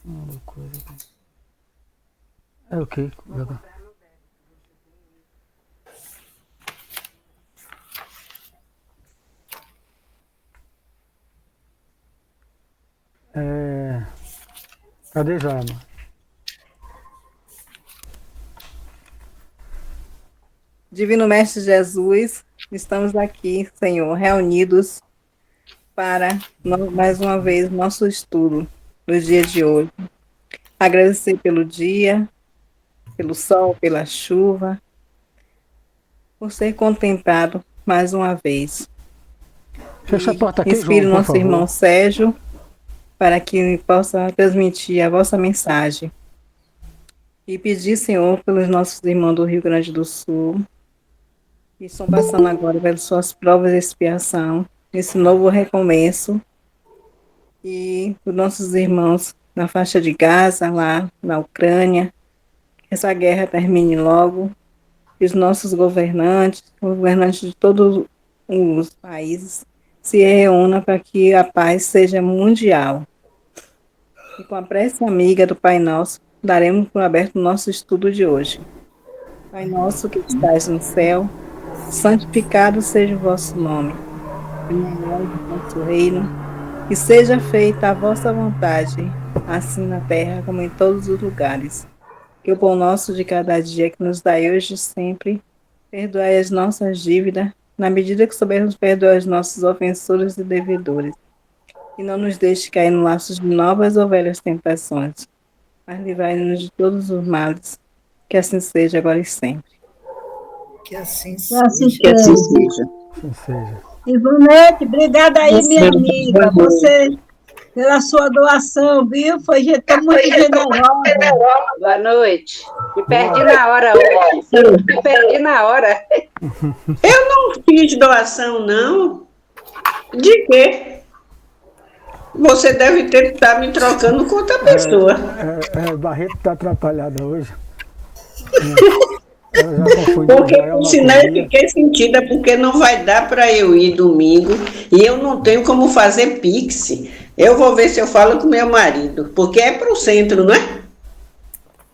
Uma coisa aqui. É o que? É... Cadê Joelma? Divino Mestre Jesus, estamos aqui, Senhor, reunidos para mais uma vez nosso estudo no dia de hoje. Agradecer pelo dia, pelo sol, pela chuva, por ser contemplado mais uma vez. Fecha a E porta aqui, João, inspire por nosso favor. irmão Sérgio para que possa transmitir a vossa mensagem. E pedir, Senhor, pelos nossos irmãos do Rio Grande do Sul, que estão passando agora pelas suas provas de expiação, esse novo recomeço, e os nossos irmãos na faixa de Gaza, lá na Ucrânia, que essa guerra termine logo, que os nossos governantes de todos os países, se reúnam para que a paz seja mundial. E com a prece amiga do Pai Nosso, daremos por aberto o nosso estudo de hoje. Pai nosso que estás no céu, santificado seja o vosso nome. Venha a nós o vosso reino, que seja feita a vossa vontade, assim na terra como em todos os lugares. Que o pão nosso de cada dia que nos dai hoje e sempre, perdoai as nossas dívidas, na medida que soubermos perdoar os nossos ofensores e devedores. E não nos deixe cair no laço de novas ou velhas tentações, mas livrai-nos de todos os males, que assim seja agora e sempre. Que assim Que assim seja. Que assim seja. seja. Assim seja. Ivonete, obrigada aí, minha amiga. Boa noite. Você, pela sua doação, viu? Foi gente muito generosa. Boa noite. Me perdi na hora hoje. Me perdi na hora. Eu não fiz doação, não. De quê? Você deve ter estar me trocando com outra pessoa. Barreto tá atrapalhada hoje. Ela já confundiu Porque, Joelma por sinal, eu comigo. fiquei sentida, porque não vai dar para eu ir domingo e eu não tenho como fazer Pix. Eu vou ver se eu falo com meu marido, porque é para o centro, não é?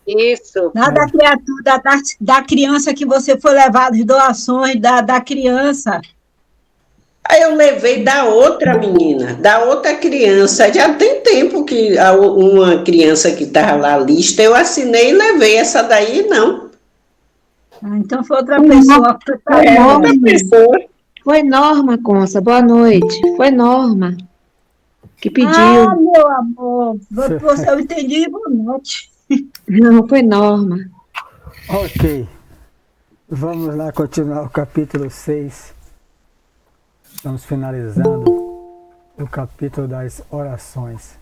Isso. Nada da criatura, da criança que você foi levar as doações da criança. Aí eu levei da outra menina, da outra criança. Já tem tempo que uma criança que estava lá lista, eu assinei e levei. Essa daí, não. Ah, então foi outra pessoa. É outra pessoa. Foi Norma, Consa, boa noite. Foi Norma que pediu. Ah, meu amor, eu entendi, boa noite. Não, foi Norma. Ok. Vamos lá continuar o capítulo 6. Estamos finalizando o capítulo das orações.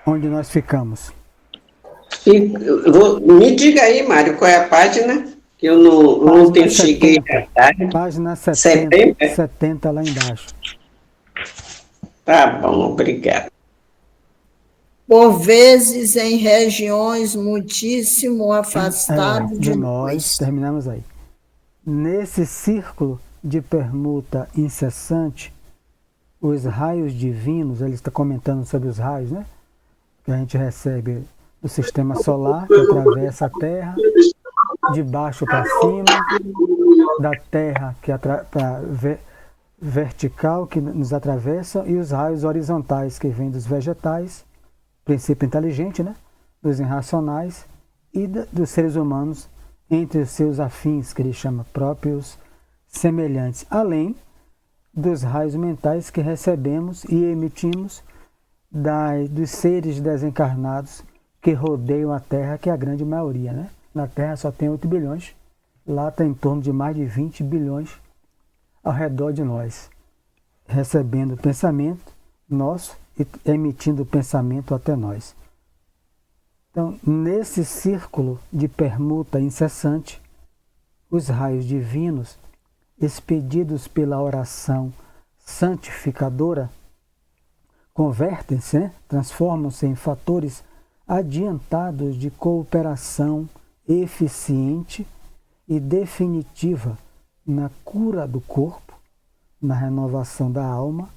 Onde nós ficamos? Me diga aí, Mário, qual é a página? Que eu não ontem cheguei à tarde. Página 70 lá embaixo. Tá bom, obrigado. Por vezes em regiões muitíssimo afastadas de nós, terminamos aí. Nesse círculo de permuta incessante, os raios divinos, ele está comentando sobre os raios, né? Que a gente recebe do sistema solar, que atravessa a Terra, de baixo para cima, da Terra, que vertical, que nos atravessa, e os raios horizontais, que vêm dos vegetais, princípio inteligente, né? Dos irracionais e dos seres humanos, entre os seus afins, que ele chama próprios semelhantes, além dos raios mentais que recebemos e emitimos dos seres desencarnados que rodeiam a Terra, que é a grande maioria, né? Na Terra só tem 8 bilhões, lá está em torno de mais de 20 bilhões ao redor de nós, recebendo pensamento nosso e emitindo pensamento até nós. Então, nesse círculo de permuta incessante, os raios divinos, expedidos pela oração santificadora, convertem-se, né? Transformam-se em fatores adiantados de cooperação eficiente e definitiva na cura do corpo, na renovação da alma,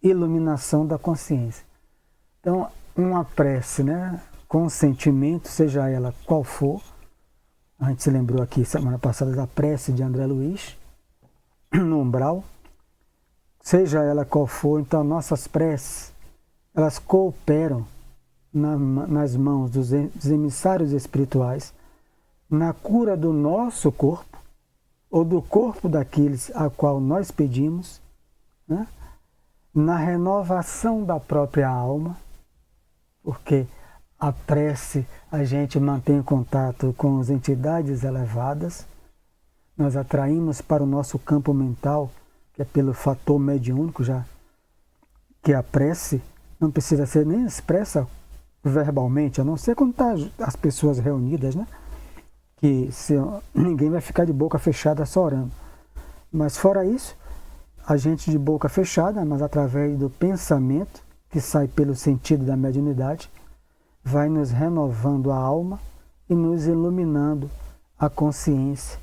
iluminação da consciência. Então, uma prece, né, com sentimento, seja ela qual for, a gente se lembrou aqui semana passada da prece de André Luiz, no umbral, seja ela qual for, então nossas preces, elas cooperam nas mãos dos emissários espirituais na cura do nosso corpo ou do corpo daqueles a qual nós pedimos, né? Na renovação da própria alma, porque a prece a gente mantém contato com as entidades elevadas, nós atraímos para o nosso campo mental, que é pelo fator mediúnico, já que a prece não precisa ser nem expressa verbalmente, a não ser quando está as pessoas reunidas, né? Que ninguém vai ficar de boca fechada só orando. Mas fora isso, a gente de boca fechada, mas através do pensamento, que sai pelo sentido da mediunidade, vai nos renovando a alma e nos iluminando a consciência.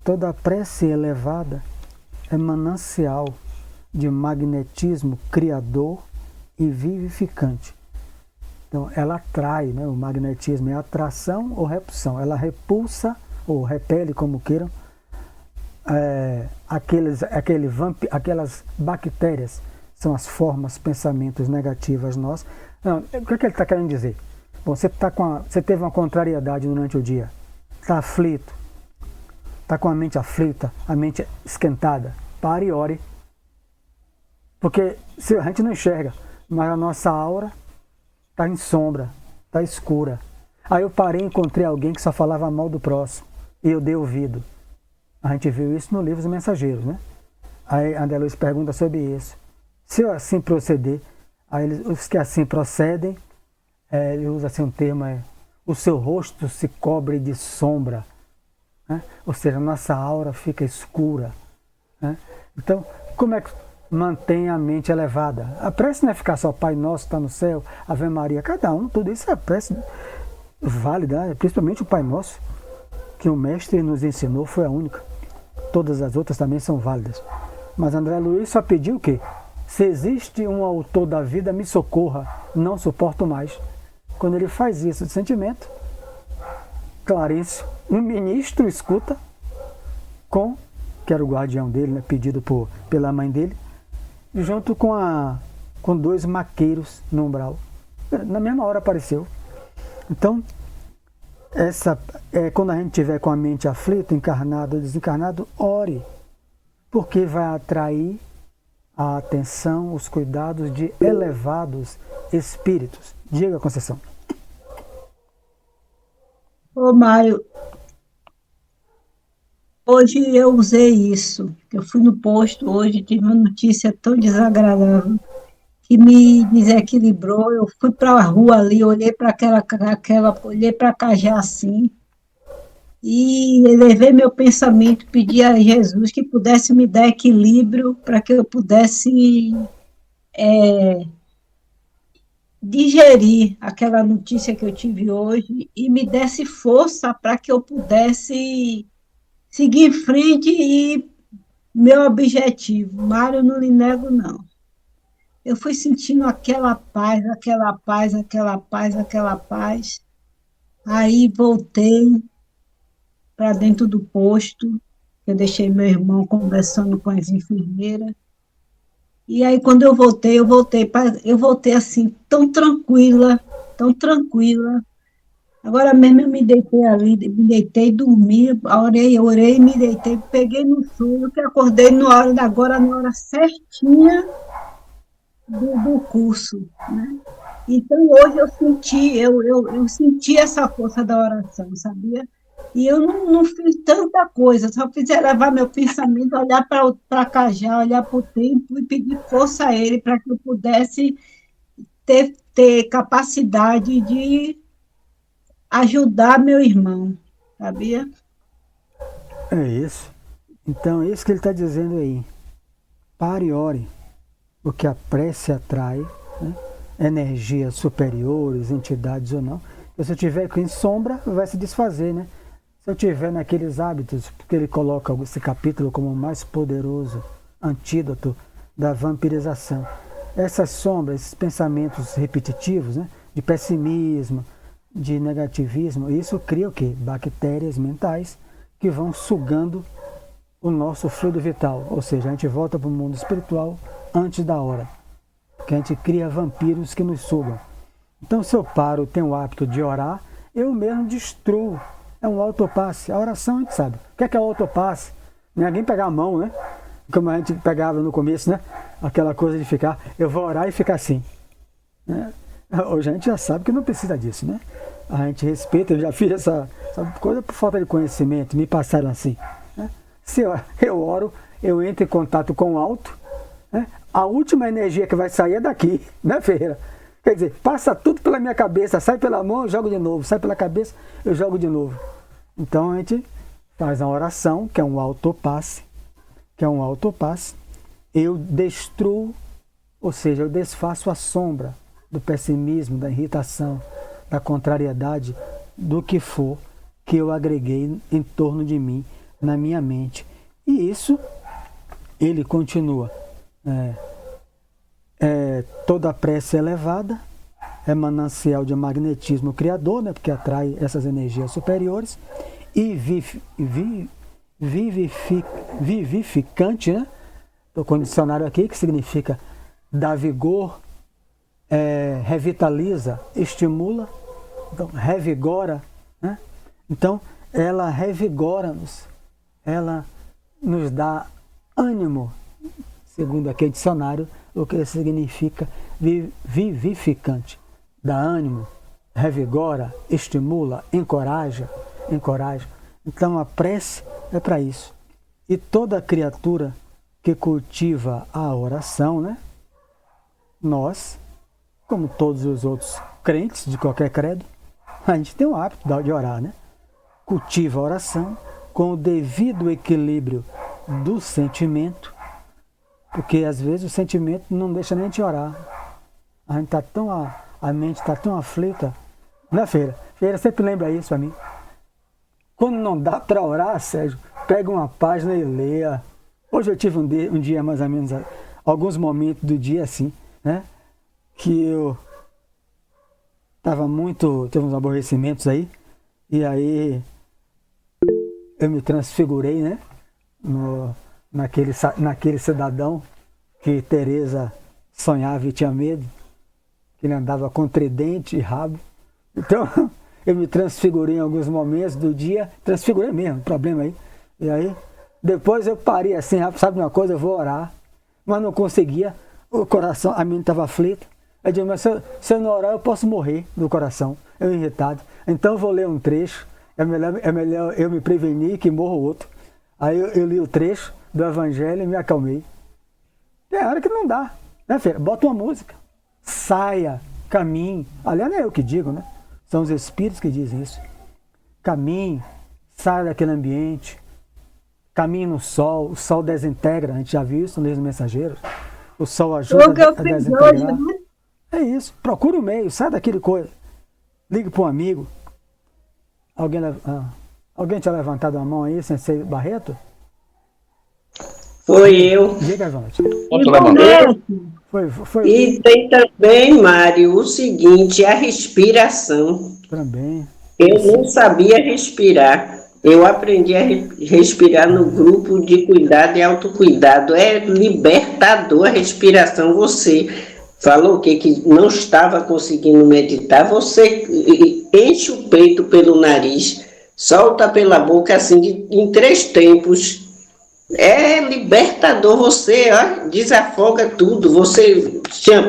Toda prece elevada é manancial de magnetismo criador e vivificante. Então, ela atrai, né? O magnetismo é atração ou repulsão. Ela repulsa ou repele, como queiram, aquelas bactérias, são as formas, pensamentos negativas nós. Não, o que ele está querendo dizer? Bom, você teve uma contrariedade durante o dia, está aflito, está com a mente aflita, a mente esquentada, pare e ore. Porque a gente não enxerga, mas a nossa aura está em sombra, está escura. Aí eu parei e encontrei alguém que só falava mal do próximo, e eu dei ouvido. A gente viu isso no livro Os Mensageiros, né? Aí André Luiz pergunta sobre isso. Se eu assim proceder, aí os que assim procedem, ele usa assim um termo, o seu rosto se cobre de sombra, né? Ou seja, a nossa aura fica escura, né? Então, como é que mantém a mente elevada? A prece não é ficar só Pai Nosso está no céu, Ave Maria, cada um, tudo isso é prece válida, principalmente o Pai Nosso, que o Mestre nos ensinou, foi a única. Todas as outras também são válidas. Mas André Luiz só pediu o quê? Se existe um autor da vida, me socorra, não suporto mais. Quando ele faz isso de sentimento, Clarencio, um ministro, escuta, que era o guardião dele, né, pedido pela mãe dele, junto com 2 maqueiros no umbral. Na mesma hora apareceu. Então, quando a gente estiver com a mente aflita, encarnado ou desencarnado, ore, porque vai atrair a atenção, os cuidados de elevados espíritos. Diga, Conceição. Ô, Mário, hoje eu usei isso. Eu fui no posto hoje, tive uma notícia tão desagradável que me desequilibrou. Eu fui para a rua ali, olhei para olhei para Cajá assim, e elevei meu pensamento, pedi a Jesus que pudesse me dar equilíbrio para que eu pudesse digerir aquela notícia que eu tive hoje e me desse força para que eu pudesse seguir em frente e meu objetivo. Mário, eu não lhe nego, não. Eu fui sentindo aquela paz, aquela paz, aquela paz, aquela paz. Aí voltei para dentro do posto, eu deixei meu irmão conversando com as enfermeiras. E aí, quando eu voltei assim, tão tranquila, tão tranquila. Agora mesmo eu me deitei ali, me deitei, dormi, orei, me deitei, peguei no sono, que acordei na hora certinha do curso, né? Então, hoje eu senti essa força da oração, sabia? E eu não fiz tanta coisa, só fiz elevar meu pensamento, olhar para Cajá, olhar para o tempo e pedir força a ele para que eu pudesse ter capacidade de ajudar meu irmão, sabia? É isso. Então, é isso que ele está dizendo aí. Pare e ore, porque a prece atrai, né, energias superiores, entidades ou não. Se eu estiver em sombra, vai se desfazer, né? Se eu estiver naqueles hábitos, porque ele coloca esse capítulo como o mais poderoso antídoto da vampirização. essas sombras, esses pensamentos repetitivos, né, de pessimismo, de negativismo, isso cria o quê? Bactérias mentais que vão sugando o nosso fluido vital. Ou seja, a gente volta para o mundo espiritual antes da hora. Porque a gente cria vampiros que nos sugam. Então, se eu paro, tenho o hábito de orar, eu mesmo destruo. É um autopasse. A oração a gente sabe. O que é o autopasse? Ninguém pegar a mão, né? Como a gente pegava no começo, né? Aquela coisa de ficar, eu vou orar e ficar assim. Né? Hoje a gente já sabe que não precisa disso, né? A gente respeita, eu já fiz essa coisa por falta de conhecimento, me passaram assim. Né? Se eu oro, eu entro em contato com o alto, né? A última energia que vai sair é daqui, né, Ferreira? Quer dizer, passa tudo pela minha cabeça, sai pela mão, eu jogo de novo, sai pela cabeça, eu jogo de novo. Então a gente faz uma oração, que é um autopasse, eu destruo, ou seja, eu desfaço a sombra do pessimismo, da irritação, da contrariedade, do que for que eu agreguei em torno de mim, na minha mente. E isso, ele continua. Toda prece elevada é manancial de magnetismo criador, né, porque atrai essas energias superiores, e vivificante, né? Estou com o dicionário aqui, que significa dá vigor, revitaliza, estimula, então, revigora, né? Então, ela revigora-nos, ela nos dá ânimo, segundo aquele dicionário, o que significa vivificante. Dá ânimo, revigora, estimula, encoraja. Então a prece é para isso. E toda criatura que cultiva a oração, né? Nós, como todos os outros crentes de qualquer credo, a gente tem o hábito de orar, né? Cultiva a oração com o devido equilíbrio do sentimento, porque às vezes o sentimento não deixa nem de orar. A gente tá a mente está tão aflita, né, Feira? Feira sempre lembra isso para mim. Quando não dá para orar, Sérgio, pega uma página e leia. Hoje eu tive um dia mais ou menos, alguns momentos do dia assim, né? Que eu teve uns aborrecimentos aí, e aí eu me transfigurei, né? Naquele cidadão que Teresa sonhava e tinha medo, que ele andava com tridente e rabo. Então, eu me transfigurei em alguns momentos do dia, transfigurei mesmo, problema aí. E aí, depois eu parei assim, sabe uma coisa, eu vou orar, mas não conseguia, o coração, a mente estava aflita. Eu digo, mas se eu não orar, eu posso morrer do coração, eu irritado. Então eu vou ler um trecho, é melhor eu me prevenir que morra o outro. Aí eu li o trecho do Evangelho e me acalmei. Tem hora que não dá, né, Feira? Bota uma música, saia, caminhe. Aliás, não é eu que digo, né? São os espíritos que dizem isso. Caminhe, saia daquele ambiente, caminhe no sol, o sol desintegra, a gente já viu isso nos Mensageiros. O sol ajuda a desintegrar. Hoje, né? É isso, procura o meio, sai daquele coisa. Ligue para um amigo. Alguém tinha levantado a mão aí, Sensei Barreto? Foi eu. Diga, Ivante. Foi. E tem também, Mário, o seguinte, a respiração. Também. Eu não sabia respirar. Eu aprendi a respirar no grupo de cuidado e autocuidado. É libertador a respiração. Você falou que não estava conseguindo meditar. Você enche o peito pelo nariz, solta pela boca assim em 3 tempos. É libertador, você desafoga tudo, você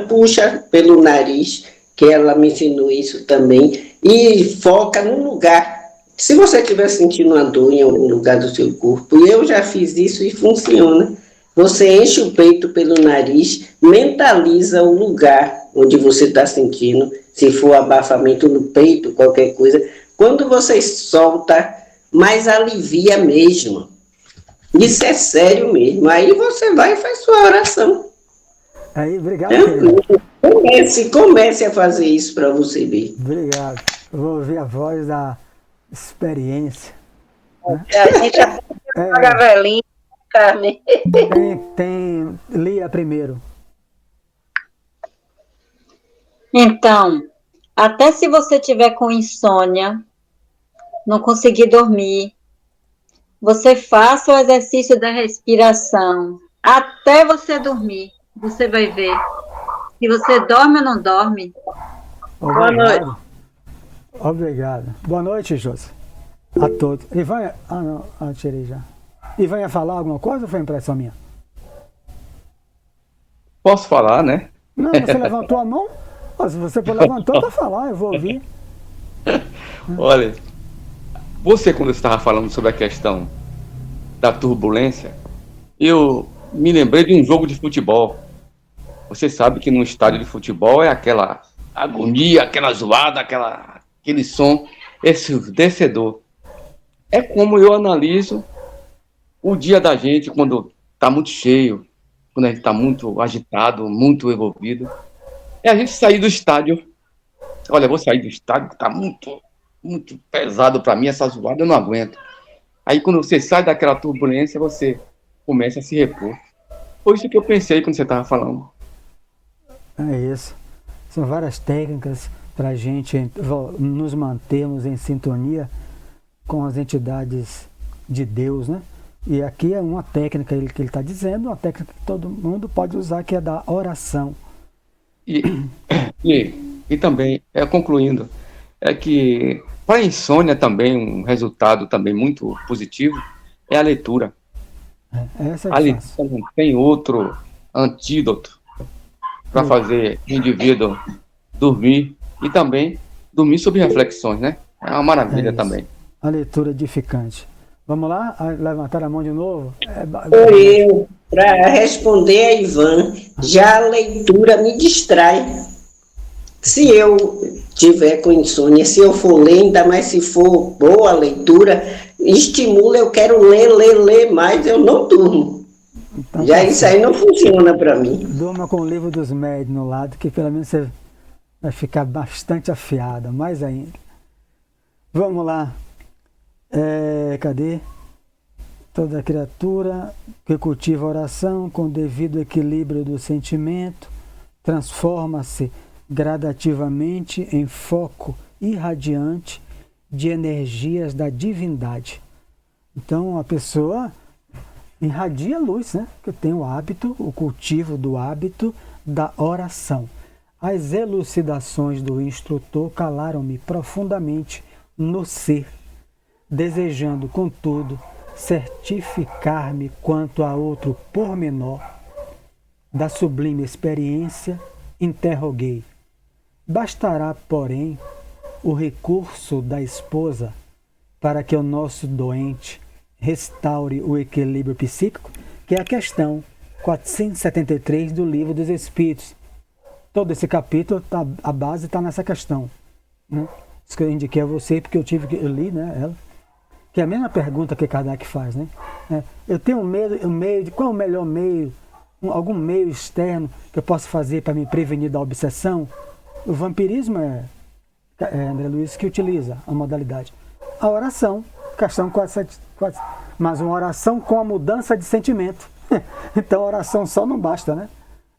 puxa pelo nariz, que ela me ensinou isso também, e foca num lugar. Se você estiver sentindo uma dor em algum lugar do seu corpo, e eu já fiz isso e funciona, você enche o peito pelo nariz, mentaliza o lugar onde você está sentindo, se for abafamento no peito, qualquer coisa, quando você solta, mais alivia mesmo. Isso é sério mesmo. Aí você vai e faz sua oração. Aí, obrigado. Comece a fazer isso para você ver. Obrigado. Eu vou ouvir a voz da experiência. Né? A gente apaga a velhinha, Carmen. Lia primeiro. Então, até se você tiver com insônia, não conseguir dormir, você faça o exercício da respiração até você dormir. Você vai ver se você dorme ou não dorme. Boa noite. Obrigado. Boa noite, Josi. A todos. Ivan, não, tirei já. Ivan ia falar alguma coisa ou foi impressão minha? Posso falar, né? Não, você levantou a mão? Se você levantou para falar, eu vou ouvir. Olha, você quando estava falando sobre a questão da turbulência, eu me lembrei de um jogo de futebol. Você sabe que num estádio de futebol é aquela agonia, aquela zoada, aquele som ensurdecedor. É como eu analiso o dia da gente quando está muito cheio, quando a gente está muito agitado, muito envolvido. É a gente sair do estádio. Olha, eu vou sair do estádio, que está muito, muito pesado para mim, essa zoada eu não aguento. Aí quando você sai daquela turbulência, você começa a se repor. Foi isso que eu pensei quando você estava falando. É isso. São várias técnicas para a gente nos mantermos em sintonia com as entidades de Deus, né? E aqui é uma técnica que ele está dizendo, uma técnica que todo mundo pode usar, que é da oração. E também, concluindo, é que para a insônia também, um resultado também muito positivo é a leitura. Essa é a leitura não tem outro antídoto para fazer o indivíduo dormir e também dormir sob reflexões, né? É uma maravilha também. A leitura edificante. Vamos lá? Levantar a mão de novo? Eu, para responder a Ivan, já a leitura me distrai. Se eu tiver com insônia, se eu for ler, ainda mais se for boa a leitura, estimula, eu quero ler mais, eu não durmo. Então, já isso aí não funciona para mim. Durma com o livro dos médios no lado, que pelo menos você vai ficar bastante afiada, mais ainda. Vamos lá. Cadê? Toda criatura que cultiva a oração com devido equilíbrio do sentimento transforma-se gradativamente em foco irradiante de energias da divindade. Então a pessoa irradia luz, né? Que tem o hábito, o cultivo do hábito da oração. As elucidações do instrutor calaram-me profundamente no ser, desejando, contudo, certificar-me quanto a outro pormenor da sublime experiência, interroguei. Bastará, porém, o recurso da esposa para que o nosso doente restaure o equilíbrio psíquico, que é a questão 473 do Livro dos Espíritos. Todo esse capítulo, a base está nessa questão, né? Isso que eu indiquei a você, porque eu li, né, ela, que é a mesma pergunta que Kardec faz, né? Eu tenho um meio de qual é o melhor meio, algum meio externo que eu posso fazer para me prevenir da obsessão? O vampirismo é André Luiz que utiliza a modalidade. A oração, questão 474, mas uma oração com a mudança de sentimento. Então a oração só não basta, né?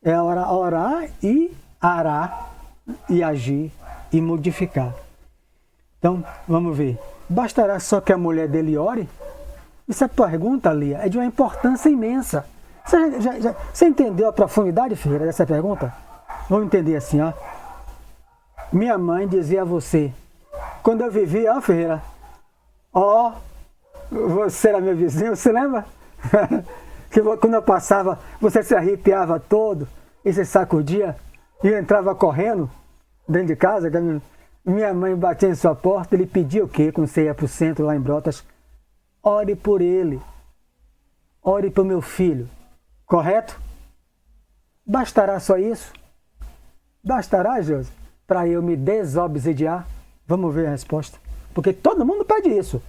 É orar e arar e agir e modificar. Então, vamos ver. Bastará só que a mulher dele ore? Essa pergunta, Lia, é de uma importância imensa. Você entendeu a profundidade, Ferreira, dessa pergunta? Vamos entender assim, ó. Minha mãe dizia a você, quando eu vivia, ó, Ferreira, ó, você era meu vizinho, você lembra? Que quando eu passava, você se arrepiava todo e se sacudia e eu entrava correndo dentro de casa. Minha mãe batia em sua porta, ele pedia o quê? Quando você ia para o centro lá em Brotas, ore por ele, ore por meu filho, correto? Bastará só isso? Bastará, Josi, para eu me desobsidiar? Vamos ver a resposta. Porque todo mundo pede isso.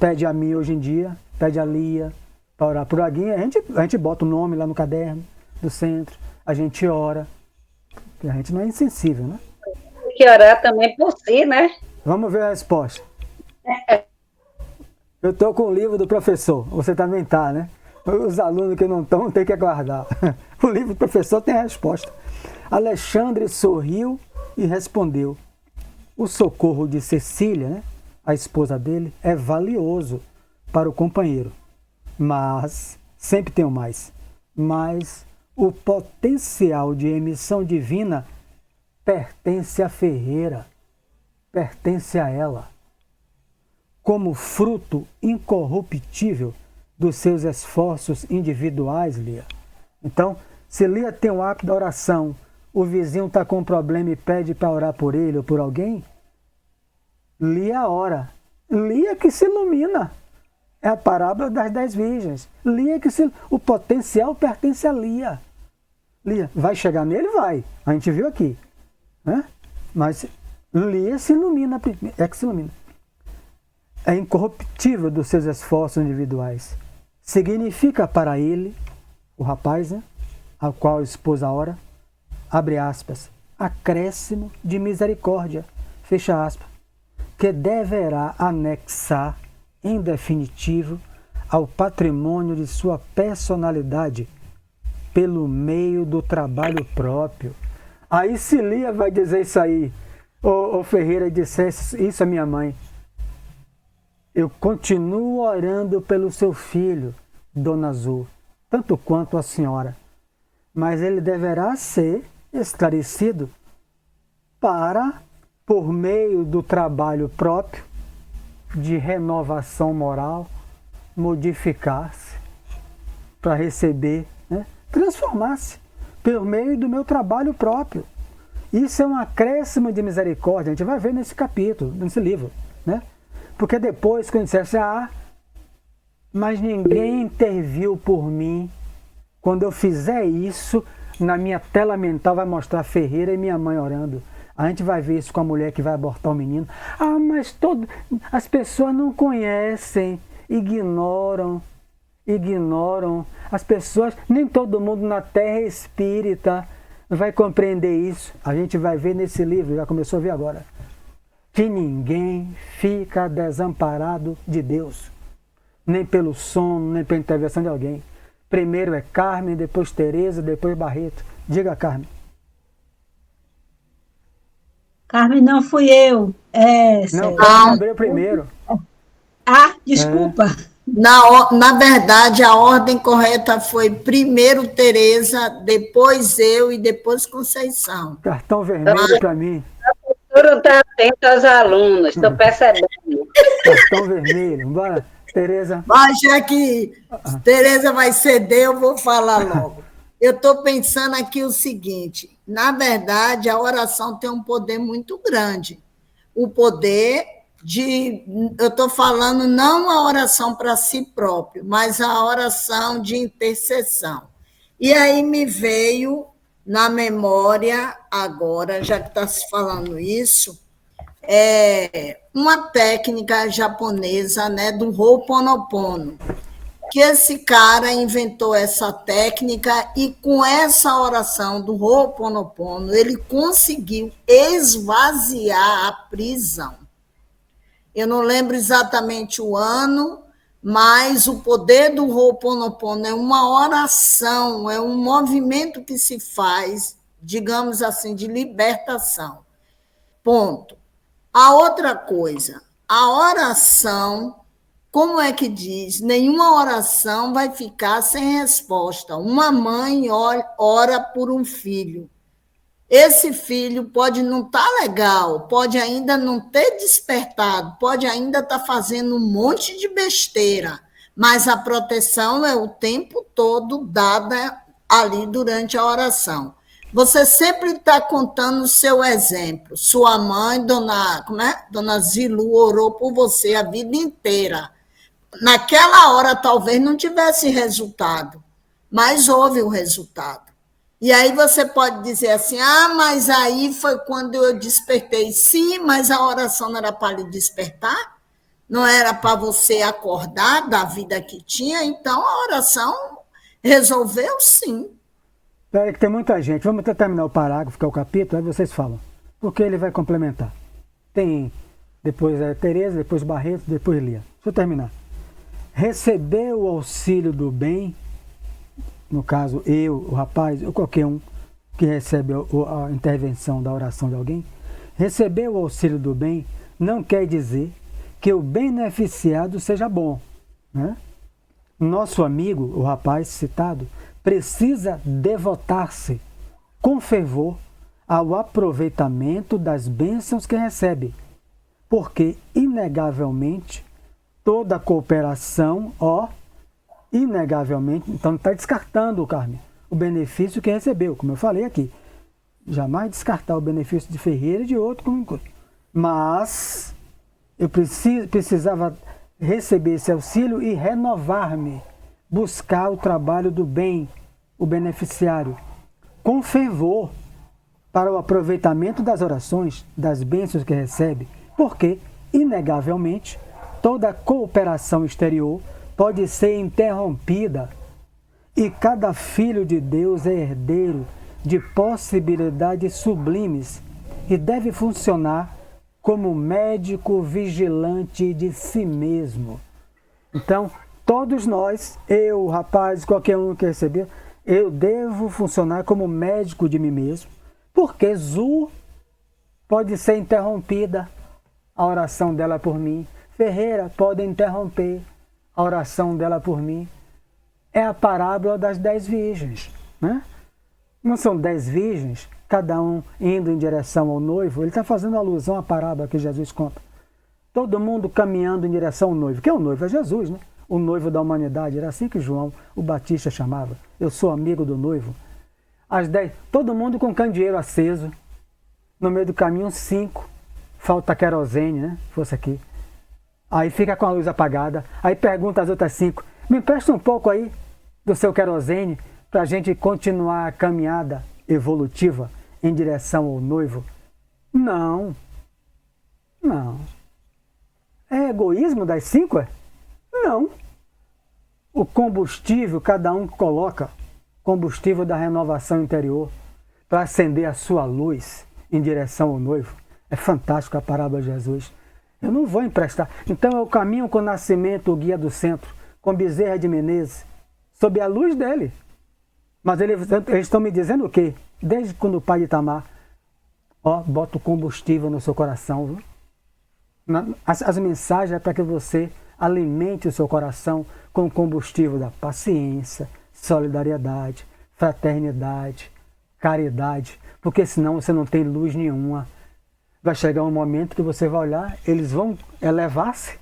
Pede a mim hoje em dia, pede a Lia, para orar por alguém. A gente bota o nome lá no caderno do centro, a gente ora. A gente não é insensível, né? Tem que orar também por si, né? Vamos ver a resposta. Eu estou com o livro do professor, você também está, né? Os alunos que não estão têm que aguardar. O livro do professor tem a resposta. Alexandre sorriu e respondeu: o socorro de Cecília, né, a esposa dele, é valioso para o companheiro, mas, sempre tem o mais, mas o potencial de emissão divina pertence à Ferreira, pertence a ela, como fruto incorruptível dos seus esforços individuais, Lia. Então, se Lia tem o hábito da oração, o vizinho está com um problema e pede para orar por ele ou por alguém, Lia ora. Lia que se ilumina. É a parábola das 10 virgens. Lia que se... O potencial pertence a Lia. Lia, vai chegar nele? Vai. A gente viu aqui. Né? Mas Lia se ilumina. É que se ilumina. É incorruptível dos seus esforços individuais. Significa para ele, o rapaz, né, ao qual a esposa ora, abre aspas, acréscimo de misericórdia, fecha aspas, que deverá anexar, em definitivo, ao patrimônio de sua personalidade, pelo meio do trabalho próprio. Aí se Lia vai dizer isso aí, ou Ferreira dissesse isso à minha mãe, eu continuo orando pelo seu filho, Dona Azul, tanto quanto a senhora, mas ele deverá ser esclarecido para, por meio do trabalho próprio, de renovação moral, modificar-se, para receber, né, transformar-se, por meio do meu trabalho próprio. Isso é um acréscimo de misericórdia, a gente vai ver nesse capítulo, nesse livro, né? Porque depois, quando dissesse, mas ninguém interviu por mim, quando eu fizer isso, na minha tela mental vai mostrar Ferreira e minha mãe orando. A gente vai ver isso com a mulher que vai abortar o menino. Mas as pessoas não conhecem, ignoram. As pessoas, nem todo mundo na Terra é espírita, vai compreender isso. A gente vai ver nesse livro, já começou a ver agora, que ninguém fica desamparado de Deus, nem pelo sono, nem pela intervenção de alguém. Primeiro é Carmen, depois Tereza, depois Barreto. Diga, Carmen. Carmen, não fui eu. Não, Carmen abriu primeiro. Desculpa. Na verdade, a ordem correta foi primeiro Tereza, depois eu e depois Conceição. Cartão vermelho para mim. O professor está atento aos alunos, estou percebendo. Cartão vermelho, bora. Tereza. Mas já que Tereza vai ceder, eu vou falar logo. Eu estou pensando aqui o seguinte, na verdade, a oração tem um poder muito grande. O poder eu estou falando não a oração para si próprio, mas a oração de intercessão. E aí me veio na memória agora, já que está se falando isso, uma técnica japonesa, né, do Ho'oponopono, que esse cara inventou essa técnica e com essa oração do Ho'oponopono ele conseguiu esvaziar a prisão. Eu não lembro exatamente o ano, mas o poder do Ho'oponopono é uma oração, é um movimento que se faz, digamos assim, de libertação. Ponto. A outra coisa, a oração, como é que diz? Nenhuma oração vai ficar sem resposta. Uma mãe ora por um filho. Esse filho pode não estar legal, pode ainda não ter despertado, pode ainda estar fazendo um monte de besteira, mas a proteção é o tempo todo dada ali durante a oração. Você sempre está contando o seu exemplo. Sua mãe, Dona Zilu, orou por você a vida inteira. Naquela hora talvez não tivesse resultado, mas houve o resultado. E aí você pode dizer assim, mas aí foi quando eu despertei. Sim, mas a oração não era para lhe despertar? Não era para você acordar da vida que tinha? Então a oração resolveu sim. Peraí que tem muita gente. Vamos até terminar o parágrafo, que é o capítulo, aí vocês falam. Porque ele vai complementar. Tem depois Tereza, depois Barreto, depois Lia. Deixa eu terminar. Receber o auxílio do bem, no caso eu, o rapaz, ou qualquer um, que recebe a intervenção da oração de alguém, receber o auxílio do bem não quer dizer que o beneficiado seja bom, né? Nosso amigo, o rapaz citado, precisa devotar-se com fervor ao aproveitamento das bênçãos que recebe, porque, inegavelmente, toda cooperação, inegavelmente, então está descartando, Carmen, o benefício que recebeu, como eu falei aqui. Jamais descartar o benefício de Ferreira e de outro, mas eu precisava receber esse auxílio e renovar-me, buscar o trabalho do bem, o beneficiário, com fervor, para o aproveitamento das orações, das bênçãos que recebe, porque, inegavelmente, toda cooperação exterior pode ser interrompida e cada filho de Deus é herdeiro de possibilidades sublimes e deve funcionar como médico vigilante de si mesmo. Então, todos nós, eu, rapaz, qualquer um que receber, eu devo funcionar como médico de mim mesmo, porque Zu pode ser interrompida a oração dela por mim. Ferreira pode interromper a oração dela por mim. É a parábola das 10 virgens, né? Não são 10 virgens, cada um indo em direção ao noivo. Ele está fazendo alusão à parábola que Jesus conta. Todo mundo caminhando em direção ao noivo. Quem é o noivo? É Jesus, né? O noivo da humanidade. Era assim que João, o Batista, chamava. Eu sou amigo do noivo. Às 10, todo mundo com candeeiro aceso. No meio do caminho, 5. Falta querosene, né? Se fosse aqui. Aí fica com a luz apagada. Aí pergunta às outras 5. Me empresta um pouco aí do seu querosene para a gente continuar a caminhada evolutiva em direção ao noivo. Não. É egoísmo das 5? Não. O combustível, cada um coloca combustível da renovação interior para acender a sua luz em direção ao noivo. É fantástico a parábola de Jesus. Eu não vou emprestar. Então eu caminho com o Nascimento, o guia do centro, com Bezerra de Menezes, sob a luz dele. Mas eles estão me dizendo o quê? Desde quando o pai de Itamar, bota o combustível no seu coração. Viu? As mensagens é para que você alimente o seu coração com o combustível da paciência, solidariedade, fraternidade, caridade, porque senão você não tem luz nenhuma. Vai chegar um momento que você vai olhar, eles vão elevar-se,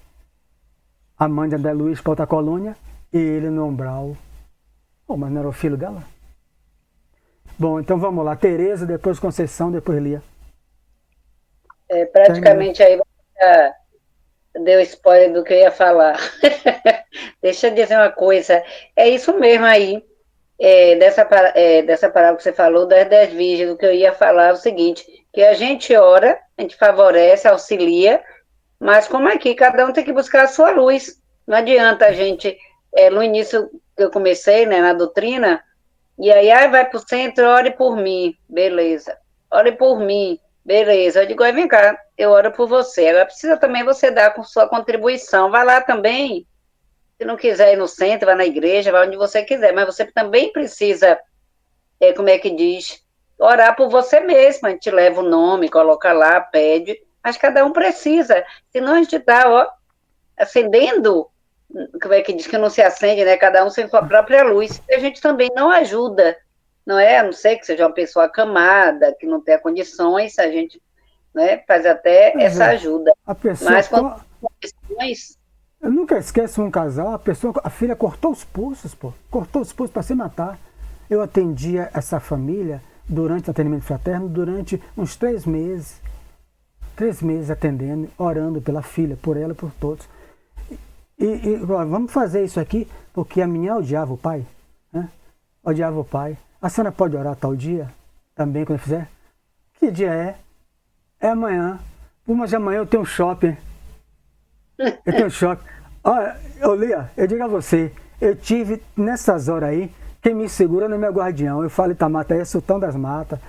a mãe de André Luiz para outra colônia e ele no umbral. Mas não era o filho dela? Bom, então vamos lá. Tereza, depois Conceição, depois Lia. Praticamente aí você já deu spoiler do que eu ia falar. Deixa eu dizer uma coisa. É isso mesmo aí. Dessa parábola que você falou, das 10 virgens, do que eu ia falar é o seguinte, que a gente ora, a gente favorece, auxilia, mas como aqui, cada um tem que buscar a sua luz. Não adianta a gente, no início que eu comecei, né, na doutrina, e aí vai para o centro, ore por mim, beleza. Ore por mim, beleza. Eu digo, vem cá, eu oro por você. Agora precisa também você dar com sua contribuição. Vai lá também. Se não quiser ir no centro, vai na igreja, vai onde você quiser, mas você também precisa, como é que diz, orar por você mesmo. A gente leva o nome, coloca lá, pede, mas cada um precisa, senão a gente está, acendendo, como é que diz, que não se acende, né, cada um sem sua própria luz, e a gente também não ajuda, não é, a não ser que seja uma pessoa acamada, que não tenha condições, a gente, né, faz até essa ajuda, mas quando questões... Eu nunca esqueço um casal, a filha cortou os pulsos, cortou os pulsos para se matar. Eu atendia essa família durante o atendimento fraterno, durante uns 3 meses. 3 meses atendendo, orando pela filha, por ela, por todos. E vamos fazer isso aqui, porque a menina odiava o pai, né? Odiava o pai. A senhora pode orar tal dia, também, quando fizer? Que dia é? É amanhã. Mas amanhã eu tenho um shopping. Eu tenho choque. Olha, Lia, eu digo a você, eu tive nessas horas aí, quem me segura não é meu guardião. Eu falo Itamata, é Sultão das Matas,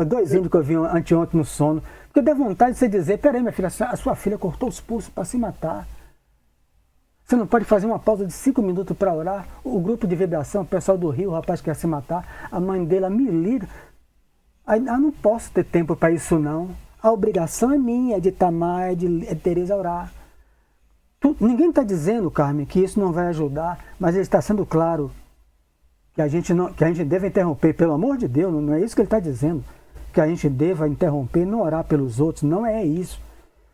2 índios que eu vi anteontem no sono. Porque eu dei vontade de você dizer, peraí minha filha, a sua filha cortou os pulsos para se matar. Você não pode fazer uma pausa de 5 minutos para orar? O grupo de vibração, o pessoal do Rio, o rapaz que quer se matar, a mãe dele me liga. Aí, não posso ter tempo para isso não. A obrigação é minha, é de Tamar, é de Tereza orar. Ninguém está dizendo, Carmen, que isso não vai ajudar, mas ele está sendo claro que a gente deve interromper, pelo amor de Deus, não é isso que ele está dizendo, que a gente deva interromper, não orar pelos outros, não é isso.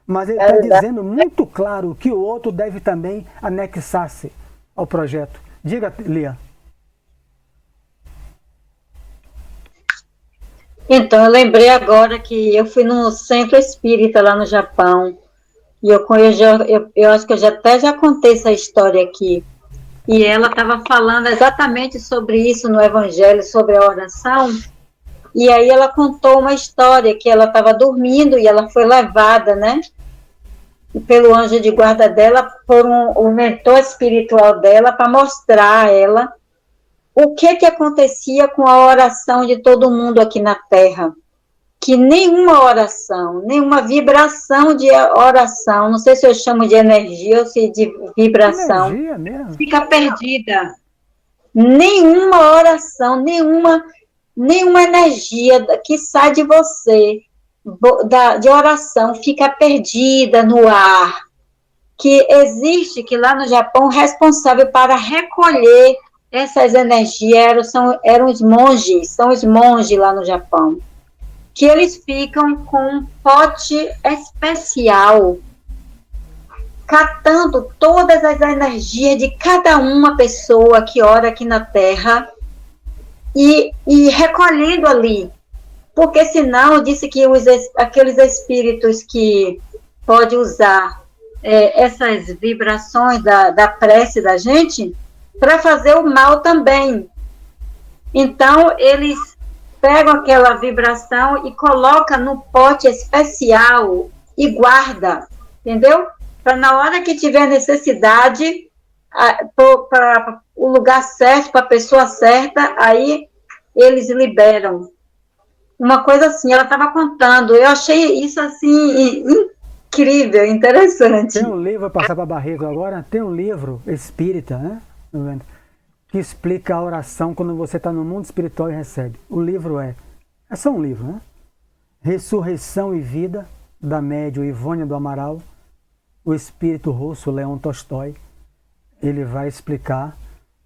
Mas ele está dizendo muito claro que o outro deve também anexar-se ao projeto. Diga, Lia. Então, eu lembrei agora que eu fui no Centro Espírita lá no Japão, e eu acho que eu já contei essa história aqui. E ela estava falando exatamente sobre isso no Evangelho, sobre a oração. E aí ela contou uma história que ela estava dormindo e ela foi levada, né? Pelo anjo de guarda dela, por um mentor espiritual dela, para mostrar a ela o que acontecia com a oração de todo mundo aqui na Terra. Que nenhuma oração, nenhuma vibração de oração, não sei se eu chamo de energia ou se de vibração, energia mesmo. Fica perdida. Nenhuma oração, nenhuma energia que sai de você, de oração, fica perdida no ar. Que existe, que lá no Japão, responsável para recolher essas energias eram os monges, são os monges lá no Japão. Que eles ficam com um pote especial, catando todas as energias de cada uma pessoa que ora aqui na Terra e recolhendo ali. Porque senão, disse que aqueles espíritos que podem usar essas vibrações da prece da gente para fazer o mal também. Então, eles pegam aquela vibração e coloca no pote especial e guarda, entendeu? Para na hora que tiver necessidade, para o lugar certo, para a pessoa certa, aí eles liberam. Uma coisa assim, ela estava contando, eu achei isso assim incrível, interessante. Tem um livro, vou passar para Barreto agora, tem um livro espírita, né? Que explica a oração quando você está no mundo espiritual e recebe. O livro é só um livro, né? Ressurreição e Vida, da médium Ivônia do Amaral, o espírito russo Leon Tolstói. Ele vai explicar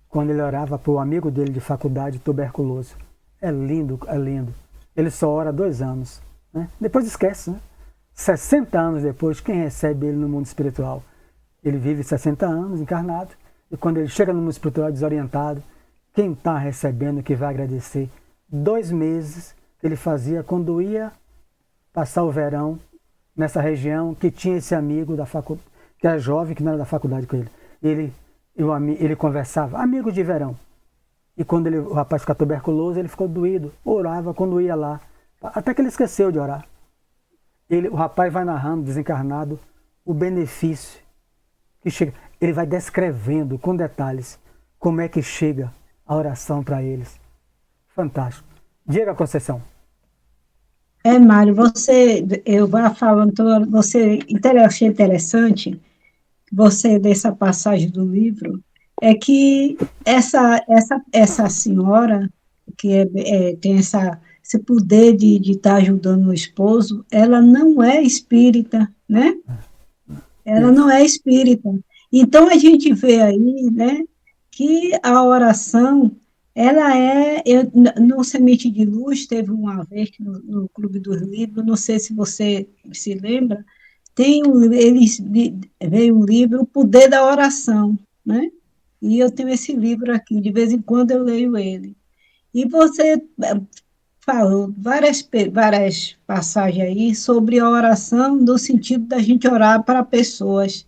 quando ele orava para o amigo dele de faculdade, tuberculoso. É lindo, é lindo. Ele só ora 2 anos, né? Depois esquece, né? 60 anos depois, quem recebe ele no mundo espiritual? Ele vive 60 anos encarnado, e quando ele chega no mundo espiritual desorientado, quem está recebendo que vai agradecer? 2 meses que ele fazia quando ia passar o verão nessa região, que tinha esse amigo da faculdade, que era jovem, que não era da faculdade com ele. Ele conversava, amigo de verão. E quando o rapaz ficou tuberculoso, ele ficou doído, orava quando ia lá, até que ele esqueceu de orar. O rapaz vai narrando, desencarnado, o benefício que chega. Ele vai descrevendo com detalhes como é que chega a oração para eles. Fantástico. Diga, Conceição. Mário, eu vou falando, achei interessante, você, dessa passagem do livro, é que essa senhora, que tem esse poder de estar ajudando o esposo, ela não é espírita, né? Ela não é espírita. Então, a gente vê aí, né, que a oração, ela no Semente de Luz, teve uma vez no Clube dos Livros, não sei se você se lembra, veio um livro, O Poder da Oração, né? E eu tenho esse livro aqui, de vez em quando eu leio ele. E você falou várias passagens aí sobre a oração, no sentido da gente orar para pessoas,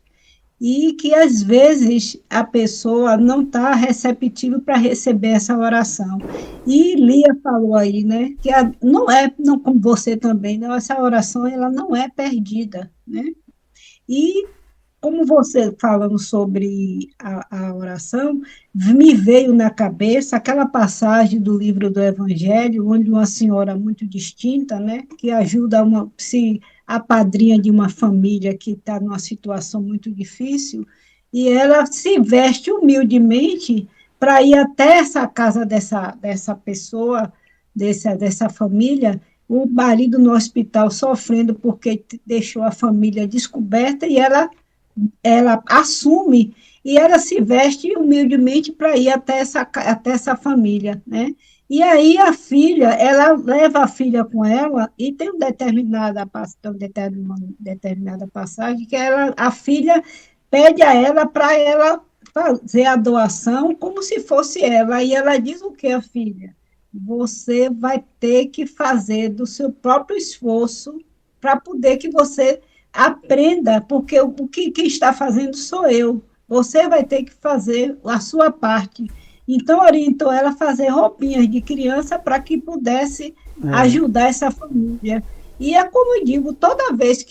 e que às vezes a pessoa não está receptiva para receber essa oração. E Lia falou aí, né, que não como você também, não, essa oração ela não é perdida, né? E como você falando sobre a oração, me veio na cabeça aquela passagem do livro do Evangelho, onde uma senhora muito distinta, né, que ajuda a padrinha de uma família que está numa situação muito difícil, e ela se veste humildemente para ir até essa casa dessa pessoa, dessa família, o marido no hospital sofrendo porque deixou a família descoberta e ela assume e ela se veste humildemente para ir até essa família, né? E aí a filha, ela leva a filha com ela e tem determinada passagem que a filha pede a ela para ela fazer a doação como se fosse ela. E ela diz o que, a filha? Você vai ter que fazer do seu próprio esforço para poder que você aprenda, porque o que está fazendo sou eu. Você vai ter que fazer a sua parte. Então, orientou ela a fazer roupinhas de criança para que pudesse ajudar essa família. E é como eu digo, toda vez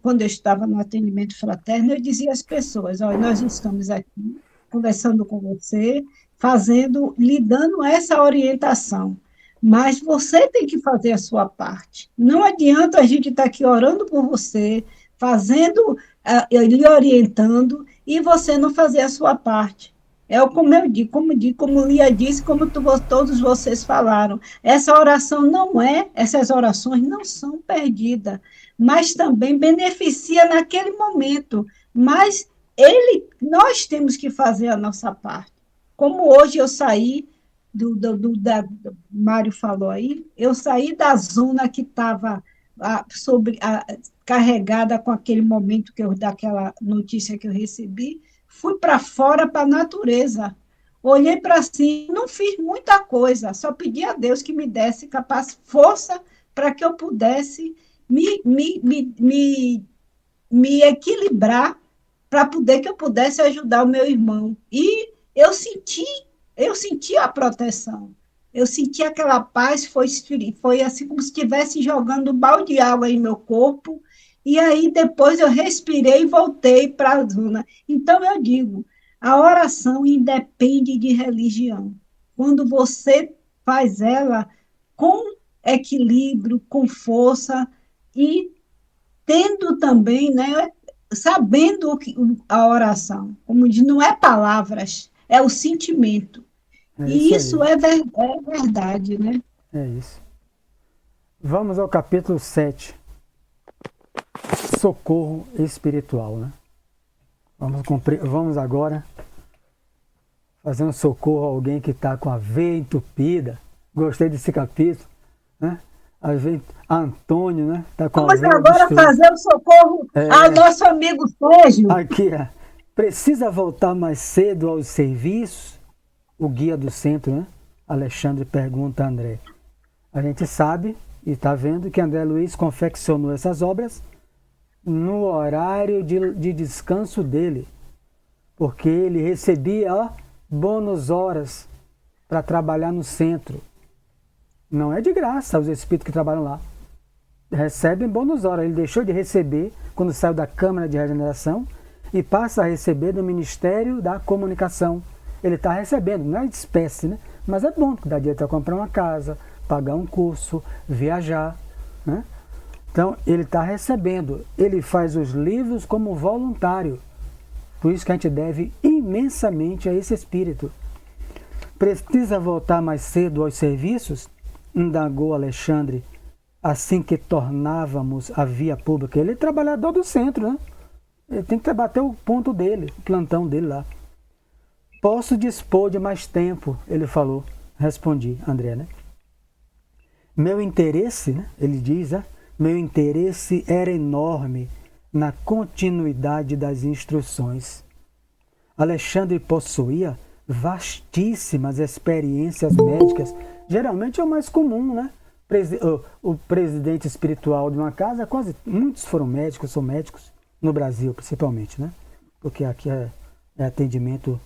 quando eu estava no atendimento fraterno, eu dizia às pessoas, olha, nós estamos aqui conversando com você, lhe dando essa orientação, mas você tem que fazer a sua parte. Não adianta a gente estar aqui orando por você, lhe orientando, e você não fazer a sua parte. Como eu digo, como Lia disse, como todos vocês falaram, essas orações não são perdidas, mas também beneficia naquele momento. Mas nós temos que fazer a nossa parte. Como hoje eu saí, Mário falou aí, eu saí da zona que estava carregada com aquele momento daquela notícia que eu recebi, fui para fora, para a natureza. Olhei para cima, não fiz muita coisa, só pedi a Deus que me desse força para que eu pudesse me equilibrar, para que eu pudesse ajudar o meu irmão. E eu senti a proteção. Eu senti aquela paz, foi assim como se estivesse jogando um balde de água em meu corpo, e aí depois eu respirei e voltei para a zona. Então eu digo, a oração independe de religião. Quando você faz ela com equilíbrio, com força, e tendo também, né, sabendo a oração, como diz, não é palavras, é o sentimento. E isso é verdade, né? É isso. Vamos ao capítulo 7. Socorro espiritual, né? Vamos agora fazer um socorro a alguém que está com a veia entupida. Gostei desse capítulo, né? A Antônio, né? Tá com Vamos agora fazer o socorro ao nosso amigo Sérgio. Aqui, precisa voltar mais cedo aos serviços? O guia do centro, né? Alexandre pergunta a André. A gente sabe e está vendo que André Luiz confeccionou essas obras no horário de descanso dele, porque ele recebia bônus horas para trabalhar no centro. Não é de graça os espíritos que trabalham lá. Recebem bônus horas. Ele deixou de receber quando saiu da Câmara de Regeneração e passa a receber do Ministério da Comunicação. Ele está recebendo, não é de espécie, né? Mas é bom, porque dá direito a comprar uma casa, pagar um curso, viajar, né? Então, ele está recebendo. Ele faz os livros como voluntário. Por isso que a gente deve imensamente a esse espírito. Precisa voltar mais cedo aos serviços? Indagou Alexandre, assim que tornávamos a via pública. Ele é trabalhador do centro, né? Ele tem que bater o ponto dele, o plantão dele lá. Posso dispor de mais tempo, ele falou. Respondi, André, né? Meu interesse, né? Ele diz, meu interesse era enorme na continuidade das instruções. Alexandre possuía vastíssimas experiências médicas. Geralmente é o mais comum, né? O presidente espiritual de uma casa, muitos foram médicos, são médicos, no Brasil principalmente, né? Porque aqui é atendimento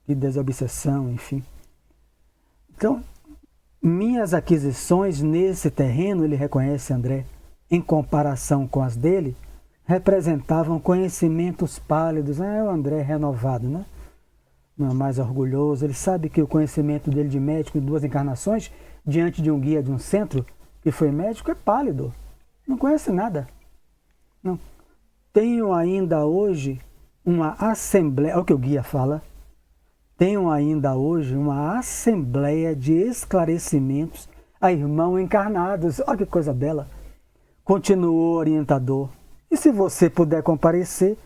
de desobsessão, enfim. Então, minhas aquisições nesse terreno, ele reconhece, André, em comparação com as dele, representavam conhecimentos pálidos. O André renovado, né? Não é mais orgulhoso. Ele sabe que o conhecimento dele de médico em 2 encarnações, diante de um guia de um centro que foi médico, é pálido. Não conhece nada. Não. Tenho ainda hoje uma assembleia, é o que o guia fala, tenho ainda hoje uma assembleia de esclarecimentos a irmão encarnados. Olha que coisa bela. Continuou o orientador. E se você puder comparecer,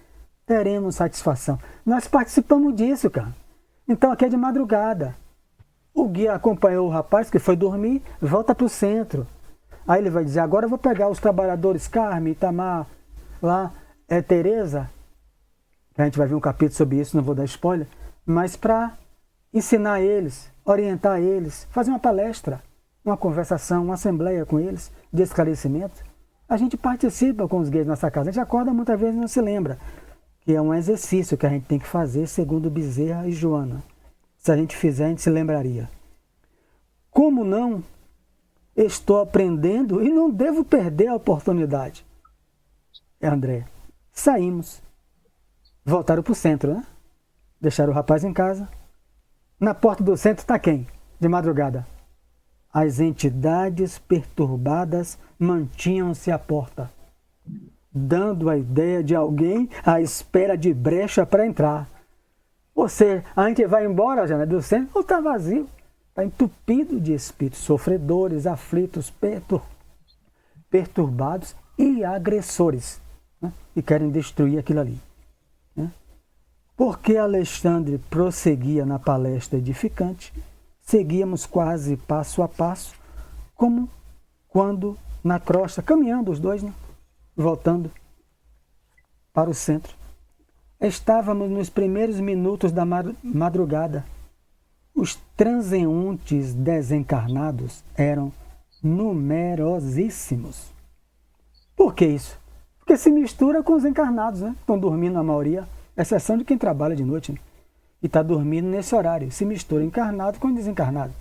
teremos satisfação. Nós participamos disso, cara. Então aqui é de madrugada. O guia acompanhou o rapaz que foi dormir, volta para o centro. Aí ele vai dizer, agora eu vou pegar os trabalhadores Carmen, Itamar, lá, Tereza. A gente vai ver um capítulo sobre isso, não vou dar spoiler. Mas para ensinar eles, orientar eles, fazer uma palestra, uma conversação, uma assembleia com eles, de esclarecimento. A gente participa com os guias na nossa casa. A gente acorda muitas vezes e não se lembra. Que é um exercício que a gente tem que fazer, segundo Bezerra e Joana. Se a gente fizer, a gente se lembraria. Como não? Estou aprendendo e não devo perder a oportunidade. André, saímos. Voltaram para o centro, né? Deixaram o rapaz em casa. Na porta do centro está quem? De madrugada. As entidades perturbadas mantinham-se à porta, dando a ideia de alguém à espera de brecha para entrar. Você, a gente vai embora já, né, do centro, ou está vazio, está entupido de espíritos sofredores, aflitos, perturbados e agressores, né, e querem destruir aquilo ali. Né? Porque Alexandre prosseguia na palestra edificante, seguíamos quase passo a passo, como quando na crosta, caminhando os dois, né, voltando para o centro. Estávamos nos primeiros minutos da madrugada. Os transeuntes desencarnados eram numerosíssimos. Por que isso? Porque se mistura com os encarnados, né? Estão dormindo a maioria, exceção de quem trabalha de noite, né? E está dormindo nesse horário. Se mistura encarnado com desencarnado.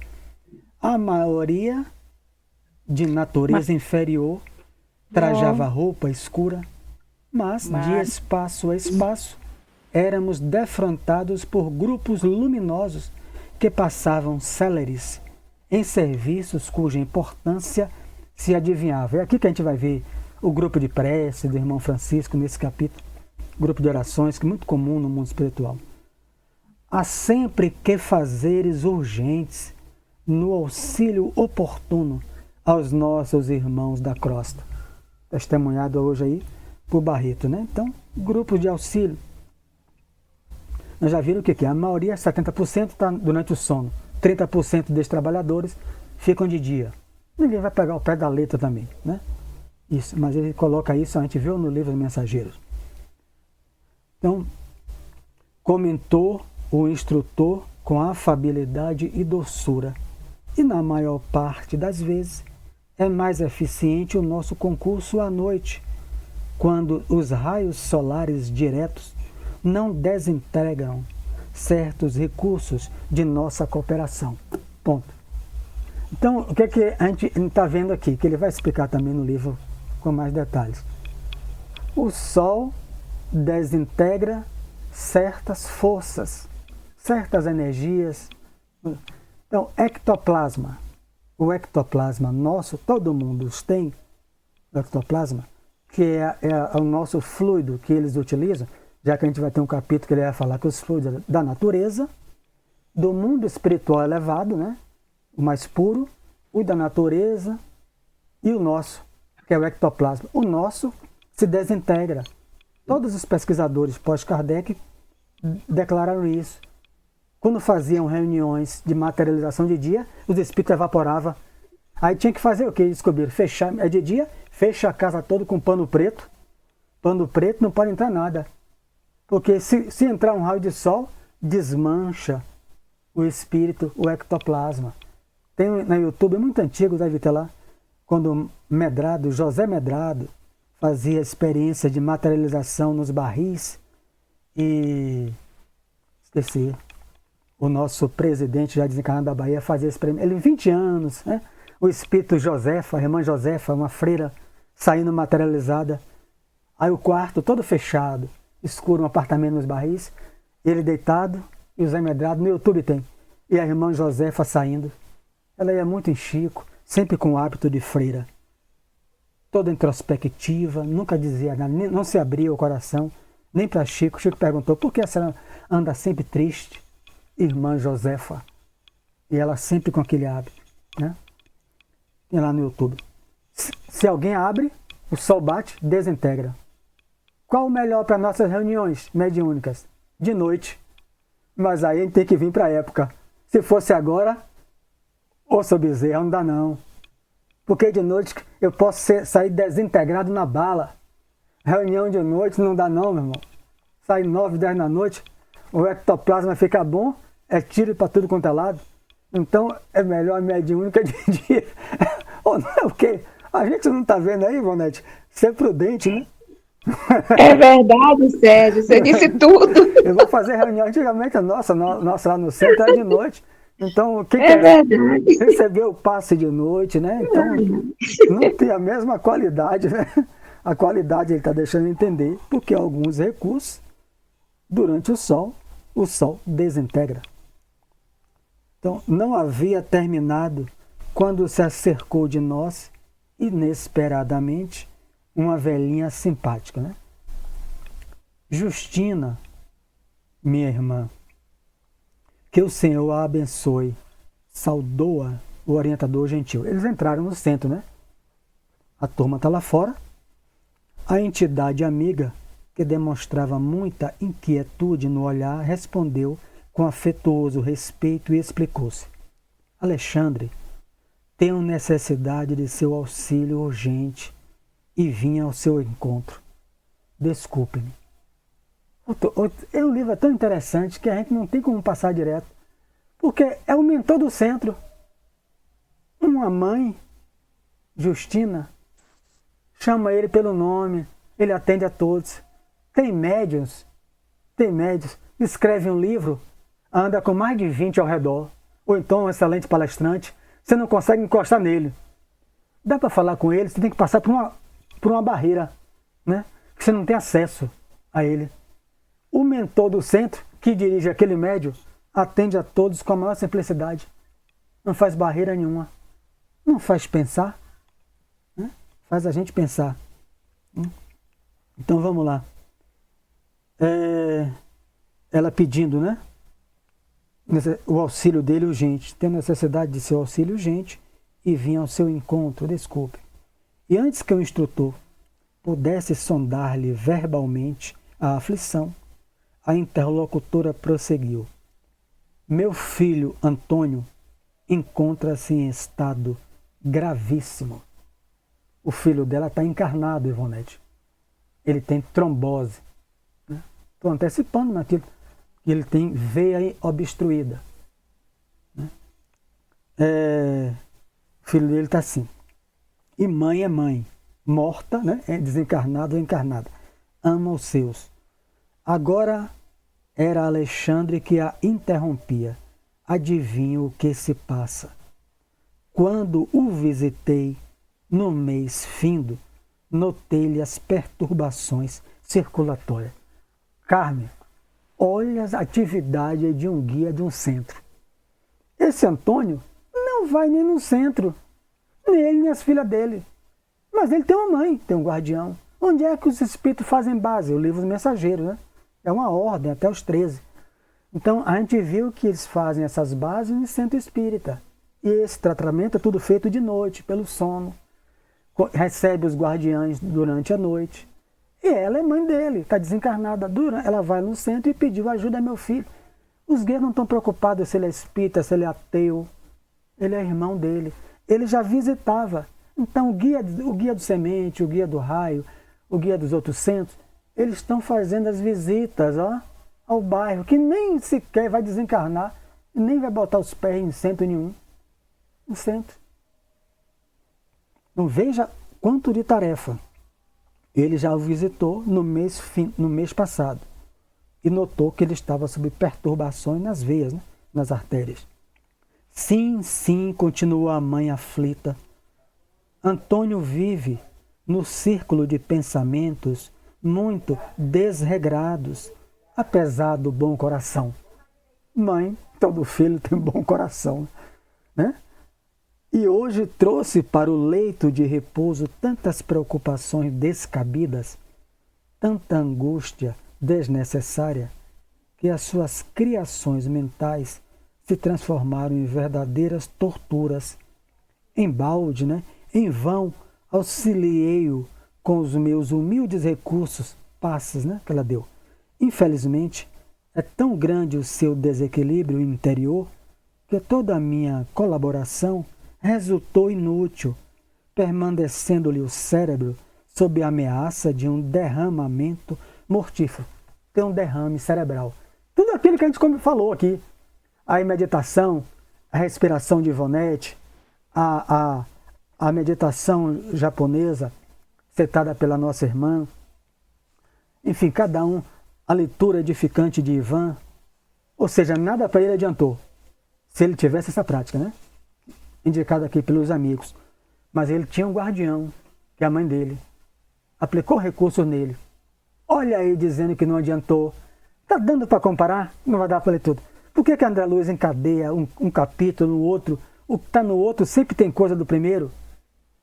A maioria de natureza inferior trajava roupa escura, mas de espaço a espaço éramos defrontados por grupos luminosos que passavam céleres em serviços cuja importância se adivinhava. É aqui que a gente vai ver o grupo de prece do irmão Francisco nesse capítulo, grupo de orações, que é muito comum no mundo espiritual. Há sempre que fazeres urgentes no auxílio oportuno aos nossos irmãos da crosta. Testemunhado hoje aí por Barreto, né? Então, grupos de auxílio. Nós já viram o que é? A maioria, 70%, está durante o sono. 30% dos trabalhadores ficam de dia. Ninguém vai pegar o pé da letra também, né? Isso, mas ele coloca isso, a gente viu no livro dos Mensageiros. Então, comentou o instrutor com afabilidade e doçura. E na maior parte das vezes, é mais eficiente o nosso concurso à noite, quando os raios solares diretos não desintegram certos recursos de nossa cooperação. Ponto. Então, o que é que a gente está vendo aqui? Que ele vai explicar também no livro com mais detalhes. O Sol desintegra certas forças, certas energias. Então, ectoplasma. O ectoplasma nosso, todo mundo tem o ectoplasma, que é o nosso fluido que eles utilizam, já que a gente vai ter um capítulo que ele vai falar que os fluidos da natureza, do mundo espiritual elevado, né, o mais puro, o da natureza e o nosso, que é o ectoplasma. O nosso se desintegra. Todos os pesquisadores pós-Kardec declararam isso. Quando faziam reuniões de materialização de dia, os espíritos evaporavam. Aí tinha que fazer o que? Descobriram. Fechar, é de dia, fecha a casa toda com pano preto. Pano preto, não pode entrar nada. Porque se entrar um raio de sol, desmancha o espírito, o ectoplasma. Tem na YouTube, é muito antigo, deve ter lá, quando Medrado, José Medrado, fazia experiência de materialização nos barris e... esqueci. O nosso presidente, já desencarnado da Bahia, fazia experimento. Ele, 20 anos, né? O espírito Josefa, a irmã Josefa, uma freira, saindo materializada. Aí o quarto todo fechado, escuro, um apartamento nos barris. Ele deitado e o Zé Medrado, no YouTube tem. E a irmã Josefa saindo. Ela ia muito em Chico, sempre com o hábito de freira. Toda introspectiva, nunca dizia nada, não se abria o coração, nem para Chico. Chico perguntou, por que a senhora anda sempre triste? Irmã Josefa, e ela sempre com aquele hábito, né? Tem lá no YouTube. Se alguém abre, o sol bate, desintegra. Qual o melhor para nossas reuniões mediúnicas? De noite. Mas aí a gente tem que vir para a época. Se fosse agora, ô seu Bezerra, não dá não. Porque de noite eu posso sair desintegrado na bala. Reunião de noite não dá não, meu irmão. Sai 9, 10 da noite, o ectoplasma fica bom, é tiro para tudo quanto é lado. Então é melhor a mediúnica de dia. Ou não é o quê? A gente não está vendo aí, Ivonete? Ser prudente, né? É verdade, Sérgio, você disse tudo. Eu vou fazer reunião, antigamente a nossa lá no centro era de noite. Então, quem É verdade. receber o passe de noite, né? Então, não tem a mesma qualidade, né? A qualidade ele está deixando entender, porque alguns recursos, durante o sol desintegra. Então, não havia terminado quando se acercou de nós, inesperadamente, uma velhinha simpática, né? Justina, minha irmã, que o Senhor a abençoe, saudou-a o orientador gentil. Eles entraram no centro, né? A turma está lá fora. A entidade amiga, que demonstrava muita inquietude no olhar, respondeu com afetuoso respeito e explicou-se. Alexandre, tenho necessidade de seu auxílio urgente e vim ao seu encontro. Desculpe-me. O livro é tão interessante que a gente não tem como passar direto, porque é o mentor do centro. Uma mãe, Justina, chama ele pelo nome, ele atende a todos. Tem médiuns, escreve um livro, anda com mais de 20 ao redor, ou então um excelente palestrante, você não consegue encostar nele. Dá para falar com ele, você tem que passar por uma barreira, né? Que você não tem acesso a ele. O mentor do centro, que dirige aquele médium, atende a todos com a maior simplicidade. Não faz barreira nenhuma. Não faz pensar, né? Faz a gente pensar. Então vamos lá. Ela pedindo, né? O auxílio dele urgente. Tem necessidade de seu auxílio urgente e vinha ao seu encontro, desculpe. E antes que o instrutor pudesse sondar-lhe verbalmente a aflição, a interlocutora prosseguiu. Meu filho Antônio encontra-se em estado gravíssimo. O filho dela está encarnado, Ivonete. Ele tem trombose. Estou antecipando naquilo que ele tem veia obstruída. O filho dele está assim. E mãe é mãe. Morta, né? É desencarnada ou encarnada. Ama os seus. Agora era Alexandre que a interrompia. Adivinha o que se passa. Quando o visitei, no mês findo, notei-lhe as perturbações circulatórias. Carmen, olha a atividade de um guia de um centro. Esse Antônio não vai nem no centro, nem ele nem as filhas dele. Mas ele tem uma mãe, tem um guardião. Onde é que os espíritos fazem base? O livro dos mensageiros, né? É uma ordem, até os 13. Então, a gente viu que eles fazem essas bases no centro espírita. E esse tratamento é tudo feito de noite, pelo sono. Recebe os guardiães durante a noite. E ela é mãe dele, está desencarnada. Ela vai no centro e pediu ajuda a meu filho. Os guias não estão preocupados se ele é espírita, se ele é ateu. Ele é irmão dele. Ele já visitava. Então, o guia do semente, o guia do raio, o guia dos outros centros, eles estão fazendo as visitas ao bairro, que nem sequer vai desencarnar, nem vai botar os pés em centro nenhum. No centro. Então, veja quanto de tarefa. Ele já o visitou no mês passado e notou que ele estava sob perturbações nas veias, né? Nas artérias. Sim, sim, continuou a mãe aflita. Antônio vive no círculo de pensamentos muito desregrados, apesar do bom coração. Mãe, todo filho tem bom coração, né? E hoje trouxe para o leito de repouso tantas preocupações descabidas, tanta angústia desnecessária, que as suas criações mentais se transformaram em verdadeiras torturas embalde, né? Em vão auxiliei-o com os meus humildes recursos, passes, né? Que ela deu. Infelizmente, é tão grande o seu desequilíbrio interior que toda a minha colaboração resultou inútil, permanecendo-lhe o cérebro sob a ameaça de um derramamento mortífero. Tem um derrame cerebral. Tudo aquilo que a gente falou aqui. A meditação, a respiração de Ivonete, a meditação japonesa, citada pela nossa irmã. Enfim, cada um, a leitura edificante de Ivan. Ou seja, nada para ele adiantou, se ele tivesse essa prática, né? Indicada aqui pelos amigos. Mas ele tinha um guardião, que é a mãe dele. Aplicou recursos nele. Olha aí dizendo que não adiantou. Tá dando para comparar? Não vai dar para ler tudo. Por que André Luiz encadeia um capítulo no outro? O que está no outro sempre tem coisa do primeiro?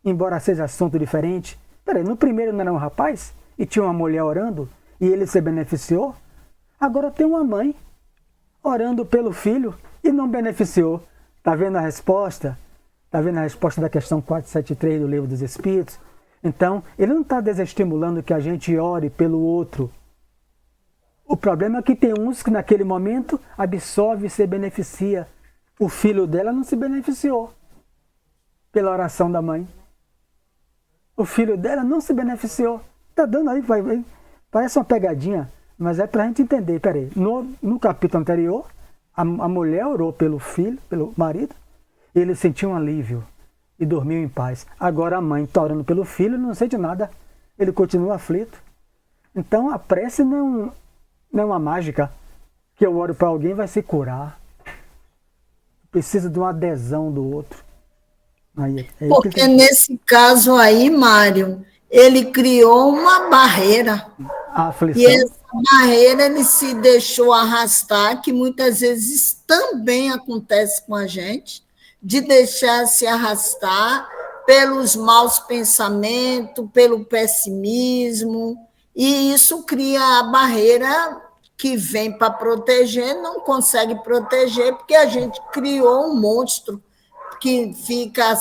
Embora seja assunto diferente. Peraí, no primeiro não era um rapaz? E tinha uma mulher orando? E ele se beneficiou? Agora tem uma mãe orando pelo filho e não beneficiou. Está vendo a resposta? Está vendo a resposta da questão 473 do Livro dos Espíritos? Então, ele não está desestimulando que a gente ore pelo outro. O problema é que tem uns que naquele momento absorve e se beneficia. O filho dela não se beneficiou pela oração da mãe. O filho dela não se beneficiou. Está dando aí, parece uma pegadinha, mas é para a gente entender. Peraí, no capítulo anterior, a mulher orou pelo filho, pelo marido, e ele sentiu um alívio e dormiu em paz. Agora a mãe está orando pelo filho e não sente nada. Ele continua aflito. Então a prece não é uma mágica que eu oro para alguém vai se curar. Precisa de uma adesão do outro. Porque nesse caso aí, Mário, ele criou uma barreira. A aflição. E essa barreira ele se deixou arrastar, que muitas vezes também acontece com a gente, de deixar se arrastar pelos maus pensamentos, pelo pessimismo, e isso cria a barreira que vem para proteger, não consegue proteger, porque a gente criou um monstro que fica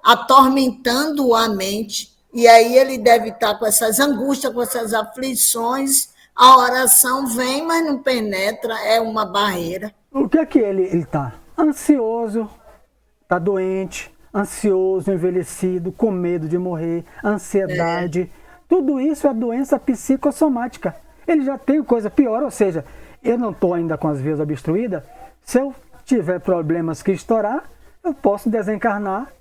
atormentando a mente, e aí ele deve estar com essas angústias, com essas aflições, a oração vem, mas não penetra, é uma barreira. O que é que ele está? Ansioso, está doente, ansioso, envelhecido, com medo de morrer, ansiedade. Tudo isso é doença psicossomática. Ele já tem coisa pior, ou seja, eu não estou ainda com as vias obstruídas. Se eu tiver problemas que estourar, eu posso desencarnar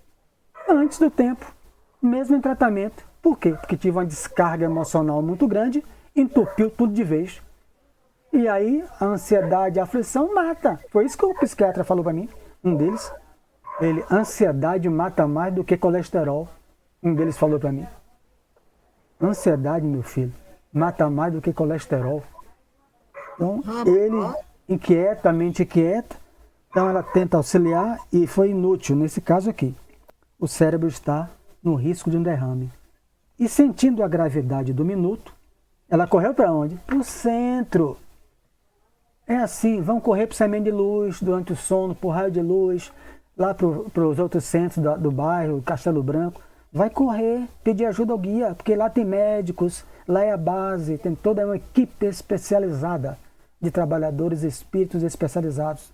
antes do tempo, mesmo em tratamento. Por quê? Porque tive uma descarga emocional muito grande, entupiu tudo de vez. E aí a ansiedade, a aflição mata. Foi isso que o psiquiatra falou para mim, um deles. Ansiedade mata mais do que colesterol. Um deles falou para mim. Ansiedade, meu filho, mata mais do que colesterol. Então, ele inquieta, a mente inquieta, então ela tenta auxiliar e foi inútil nesse caso aqui. O cérebro está no risco de um derrame. E sentindo a gravidade do minuto, ela correu para onde? Para o centro. É assim, vão correr para o semente de luz durante o sono, para o raio de luz, lá para os outros centros do bairro, Castelo Branco. Vai correr, pedir ajuda ao guia, porque lá tem médicos, lá é a base, tem toda uma equipe especializada de trabalhadores espíritos especializados.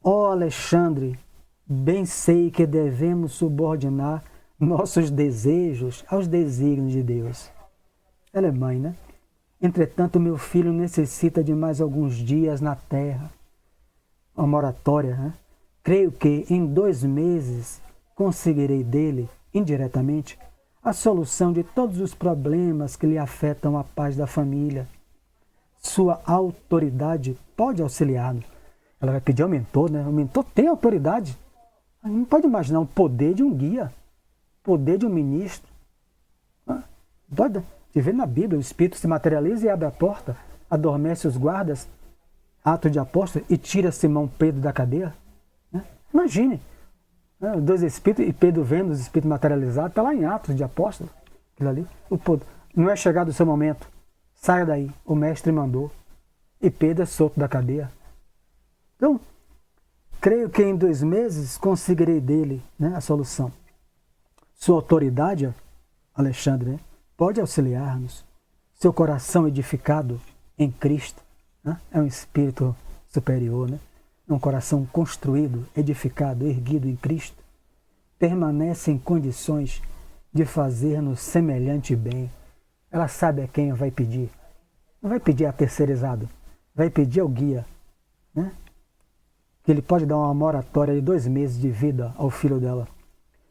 Ó Alexandre, bem sei que devemos subordinar nossos desejos aos desígnios de Deus. Ela é mãe, né? Entretanto, meu filho necessita de mais alguns dias na terra. Uma moratória, né? Creio que em 2 meses conseguirei dele, indiretamente, a solução de todos os problemas que lhe afetam a paz da família. Sua autoridade pode auxiliá-lo. Ela vai pedir ao mentor, né? O mentor tem autoridade. A gente não pode imaginar o poder de um guia, o poder de um ministro. Pode ver na Bíblia, o Espírito se materializa e abre a porta, adormece os guardas, Atos de Apóstolo, e tira Simão Pedro da cadeia. Imagine, 2 espíritos, e Pedro vendo os espíritos materializados, está lá em Atos de Apóstolo, aquilo ali. Não é chegado o seu momento, saia daí, o mestre mandou, e Pedro é solto da cadeia. Então, Creio que em 2 meses conseguirei dele, né, a solução. Sua autoridade, Alexandre, né, pode auxiliar-nos. Seu coração edificado em Cristo, né, é um espírito superior, né, é um coração construído, edificado, erguido em Cristo, permanece em condições de fazer-nos semelhante bem. Ela sabe a quem vai pedir. Não vai pedir a terceirizado, vai pedir ao guia, né? Que ele pode dar uma moratória de 2 meses de vida ao filho dela.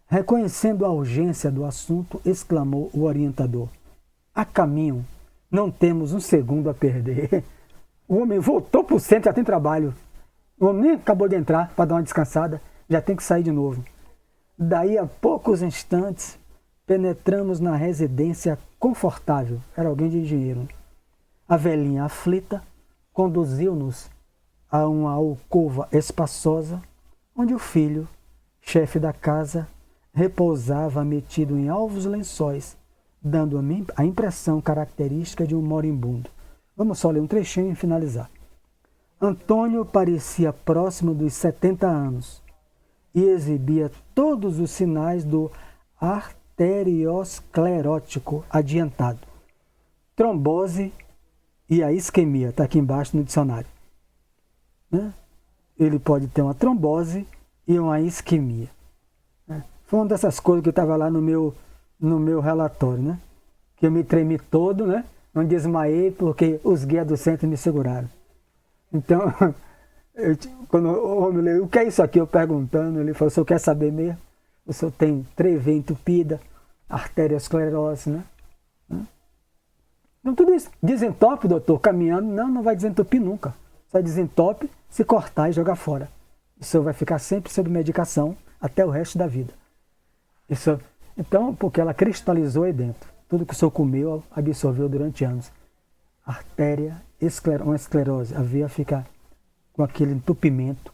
Reconhecendo a urgência do assunto, exclamou o orientador: a caminho, não temos um segundo a perder. O homem voltou para o centro, já tem trabalho. O homem nem acabou de entrar para dar uma descansada, já tem que sair de novo. Daí a poucos instantes, penetramos na residência confortável. Era alguém de dinheiro. A velhinha aflita conduziu-nos a uma alcova espaçosa, onde o filho, chefe da casa, repousava metido em alvos lençóis, dando a impressão característica de um moribundo. Vamos só ler um trechinho e finalizar. Antônio parecia próximo dos 70 anos e exibia todos os sinais do arteriosclerótico adiantado. Trombose e a isquemia, está aqui embaixo no dicionário. Né? Ele pode ter uma trombose e uma isquemia. Né? Foi uma dessas coisas que estava lá no meu relatório, né? Que eu me tremi todo, né? Não desmaiei porque os guias do centro me seguraram. Então, quando o homem leu, o que é isso aqui? Eu perguntando, ele falou: o senhor quer saber mesmo? O senhor tem 3 veias entupidas, arteriosclerose, né? Então, tudo isso. Desentope, doutor, caminhando, não vai desentupir nunca. Só desentope se cortar e jogar fora. O senhor vai ficar sempre sob medicação até o resto da vida. Isso, então, porque ela cristalizou aí dentro. Tudo que o senhor comeu, absorveu durante anos. Artéria, uma esclerose. A veia fica com aquele entupimento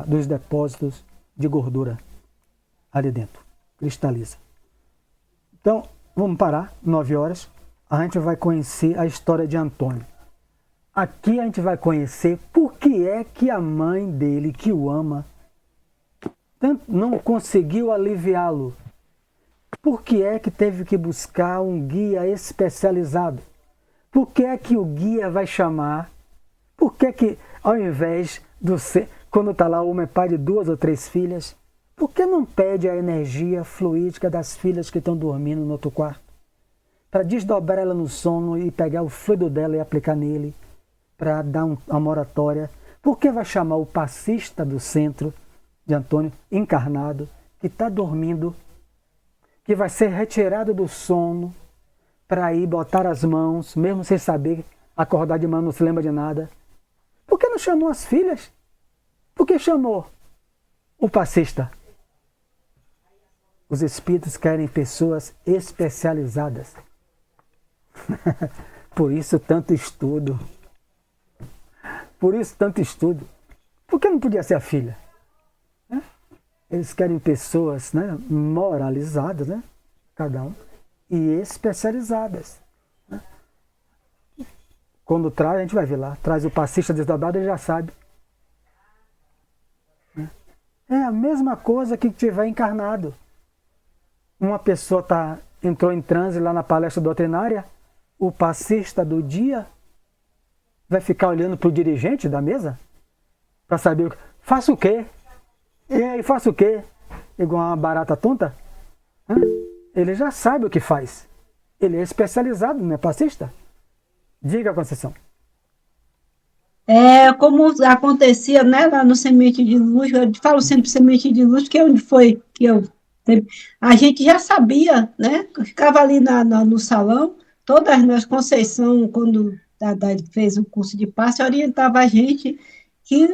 dos depósitos de gordura ali dentro. Cristaliza. Então, vamos parar, 9 horas. A gente vai conhecer a história de Antônio. Aqui a gente vai conhecer por que é que a mãe dele, que o ama, não conseguiu aliviá-lo. Por que é que teve que buscar um guia especializado? Por que é que o guia vai chamar? Por que é que, ao invés do quando está lá o homem pai de 2 ou 3 filhas, por que não pede a energia fluídica das filhas que estão dormindo no outro quarto? Para desdobrar ela no sono e pegar o fluido dela e aplicar nele, para dar uma moratória. Por que vai chamar o passista do centro de Antônio, encarnado, que está dormindo, que vai ser retirado do sono, para ir botar as mãos, mesmo sem saber, acordar de manhã, não se lembra de nada? Por que não chamou as filhas? Por que chamou o passista? Os espíritos querem pessoas especializadas. Por isso tanto estudo. Por isso tanto estudo. Por que não podia ser a filha? Eles querem pessoas, né, moralizadas, né, cada um, e especializadas. Né? Quando traz, a gente vai ver lá, traz o passista desdobrado, ele já sabe. É a mesma coisa que tiver encarnado. Uma pessoa entrou em transe lá na palestra doutrinária, o passista do dia vai ficar olhando para o dirigente da mesa para saber, faça o quê? E aí, faça o quê? Igual uma barata tonta? Ele já sabe o que faz. Ele é especializado, não é passista? Diga, Conceição. É como acontecia, né, lá no Semente de Luz, eu falo sempre Semente de Luz, que é onde foi que eu... A gente já sabia, né, eu ficava ali no salão, todas nós, Conceição, quando fez o curso de passe, orientava a gente que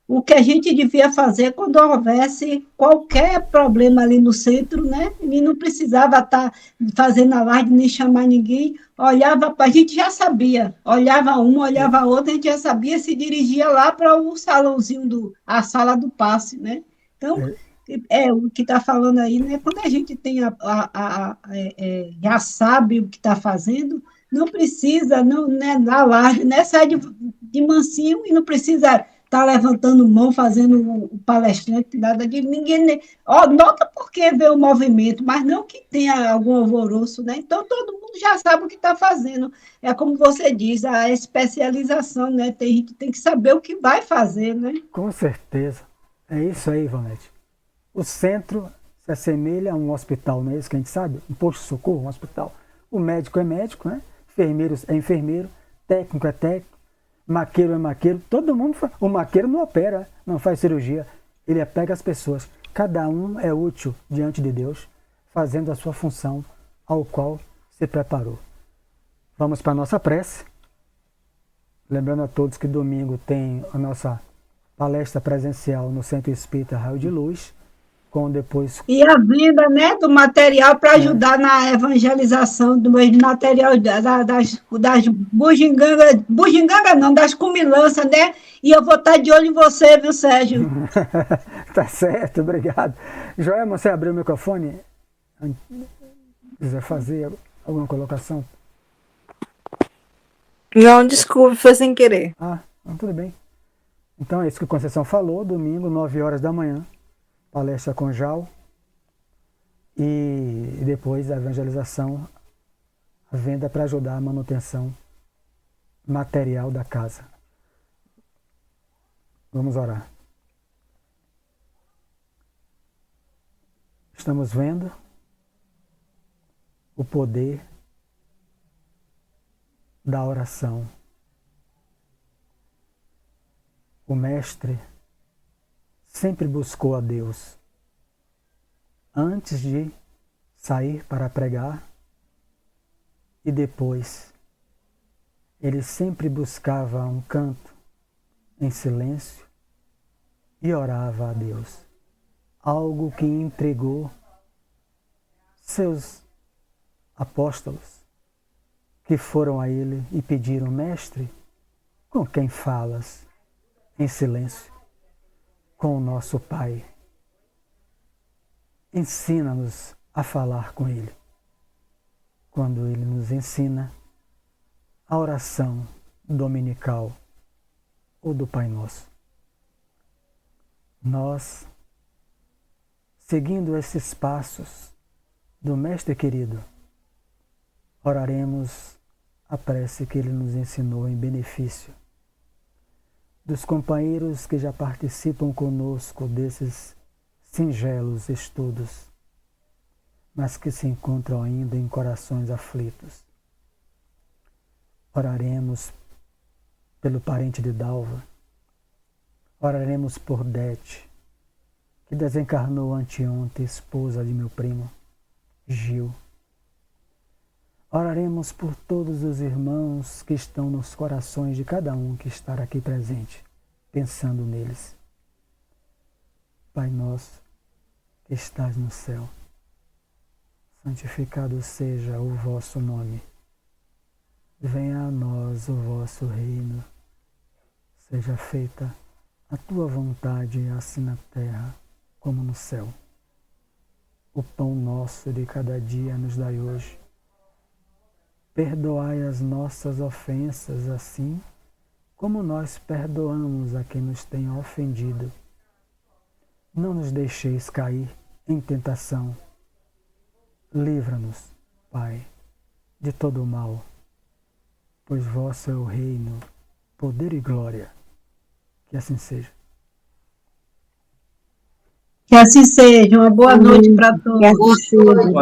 o que a gente devia fazer quando houvesse qualquer problema ali no centro, né, e não precisava estar fazendo alarde, nem chamar ninguém, olhava, a gente já sabia, olhava uma, olhava a outra, a gente já sabia, se dirigia lá para o salãozinho, a sala do passe, né, então... o que está falando aí, né? Quando a gente tem já sabe o que está fazendo, não precisa, não, né, na larga, né, sai de mansinho e não precisa estar está levantando mão, fazendo o palestrante, nada de ninguém. Ó, nota porque vê o movimento, mas não que tenha algum alvoroço, né? Então todo mundo já sabe o que está fazendo. É como você diz, a especialização, né? Tem gente que tem que saber o que vai fazer, né? Com certeza. É isso aí, Ivonete. O centro se assemelha a um hospital, não é isso que a gente sabe? Um posto de socorro, um hospital. O médico é médico, né? Enfermeiro é enfermeiro, técnico é técnico, maqueiro é maqueiro, todo mundo faz. O maqueiro não opera, não faz cirurgia, ele apega as pessoas. Cada um é útil diante de Deus, fazendo a sua função ao qual se preparou. Vamos para a nossa prece. Lembrando a todos que domingo tem a nossa palestra presencial no Centro Espírita Raio de Luz, com depois... E a venda, né, do material para ajudar na evangelização do material das bugiganga não, das comilanças, né? E eu vou estar de olho em você, viu, Sérgio? Tá certo, obrigado. Joelma, você abriu o microfone? Quiser fazer alguma colocação? Não, desculpe, foi sem querer. Não, tudo bem. Então é isso que a Conceição falou, domingo, 9 horas da manhã, palestra com Jal, e depois a evangelização, a venda para ajudar a manutenção material da casa. Vamos orar. Estamos vendo o poder da oração. O Mestre sempre buscou a Deus antes de sair para pregar e depois. Ele sempre buscava um canto em silêncio e orava a Deus. Algo que entregou seus apóstolos que foram a ele e pediram: Mestre, com quem falas em silêncio? Com o nosso Pai. Ensina-nos a falar com Ele. Quando Ele nos ensina a oração dominical ou do Pai Nosso. Nós, seguindo esses passos do Mestre querido, oraremos a prece que Ele nos ensinou em benefício dos companheiros que já participam conosco desses singelos estudos, mas que se encontram ainda em corações aflitos. Oraremos pelo parente de Dalva, oraremos por Dete, que desencarnou anteontem, esposa de meu primo, Gil. Oraremos por todos os irmãos que estão nos corações de cada um que está aqui presente, pensando neles. Pai nosso, que estás no céu, santificado seja o vosso nome. Venha a nós o vosso reino. Seja feita a tua vontade, assim na terra como no céu. O pão nosso de cada dia nos dai hoje. Perdoai as nossas ofensas, assim como nós perdoamos a quem nos tem ofendido. Não nos deixeis cair em tentação. Livra-nos, Pai, de todo o mal, pois vosso é o reino, poder e glória. Que assim seja. Que assim seja. Uma boa noite para todos. Boa noite.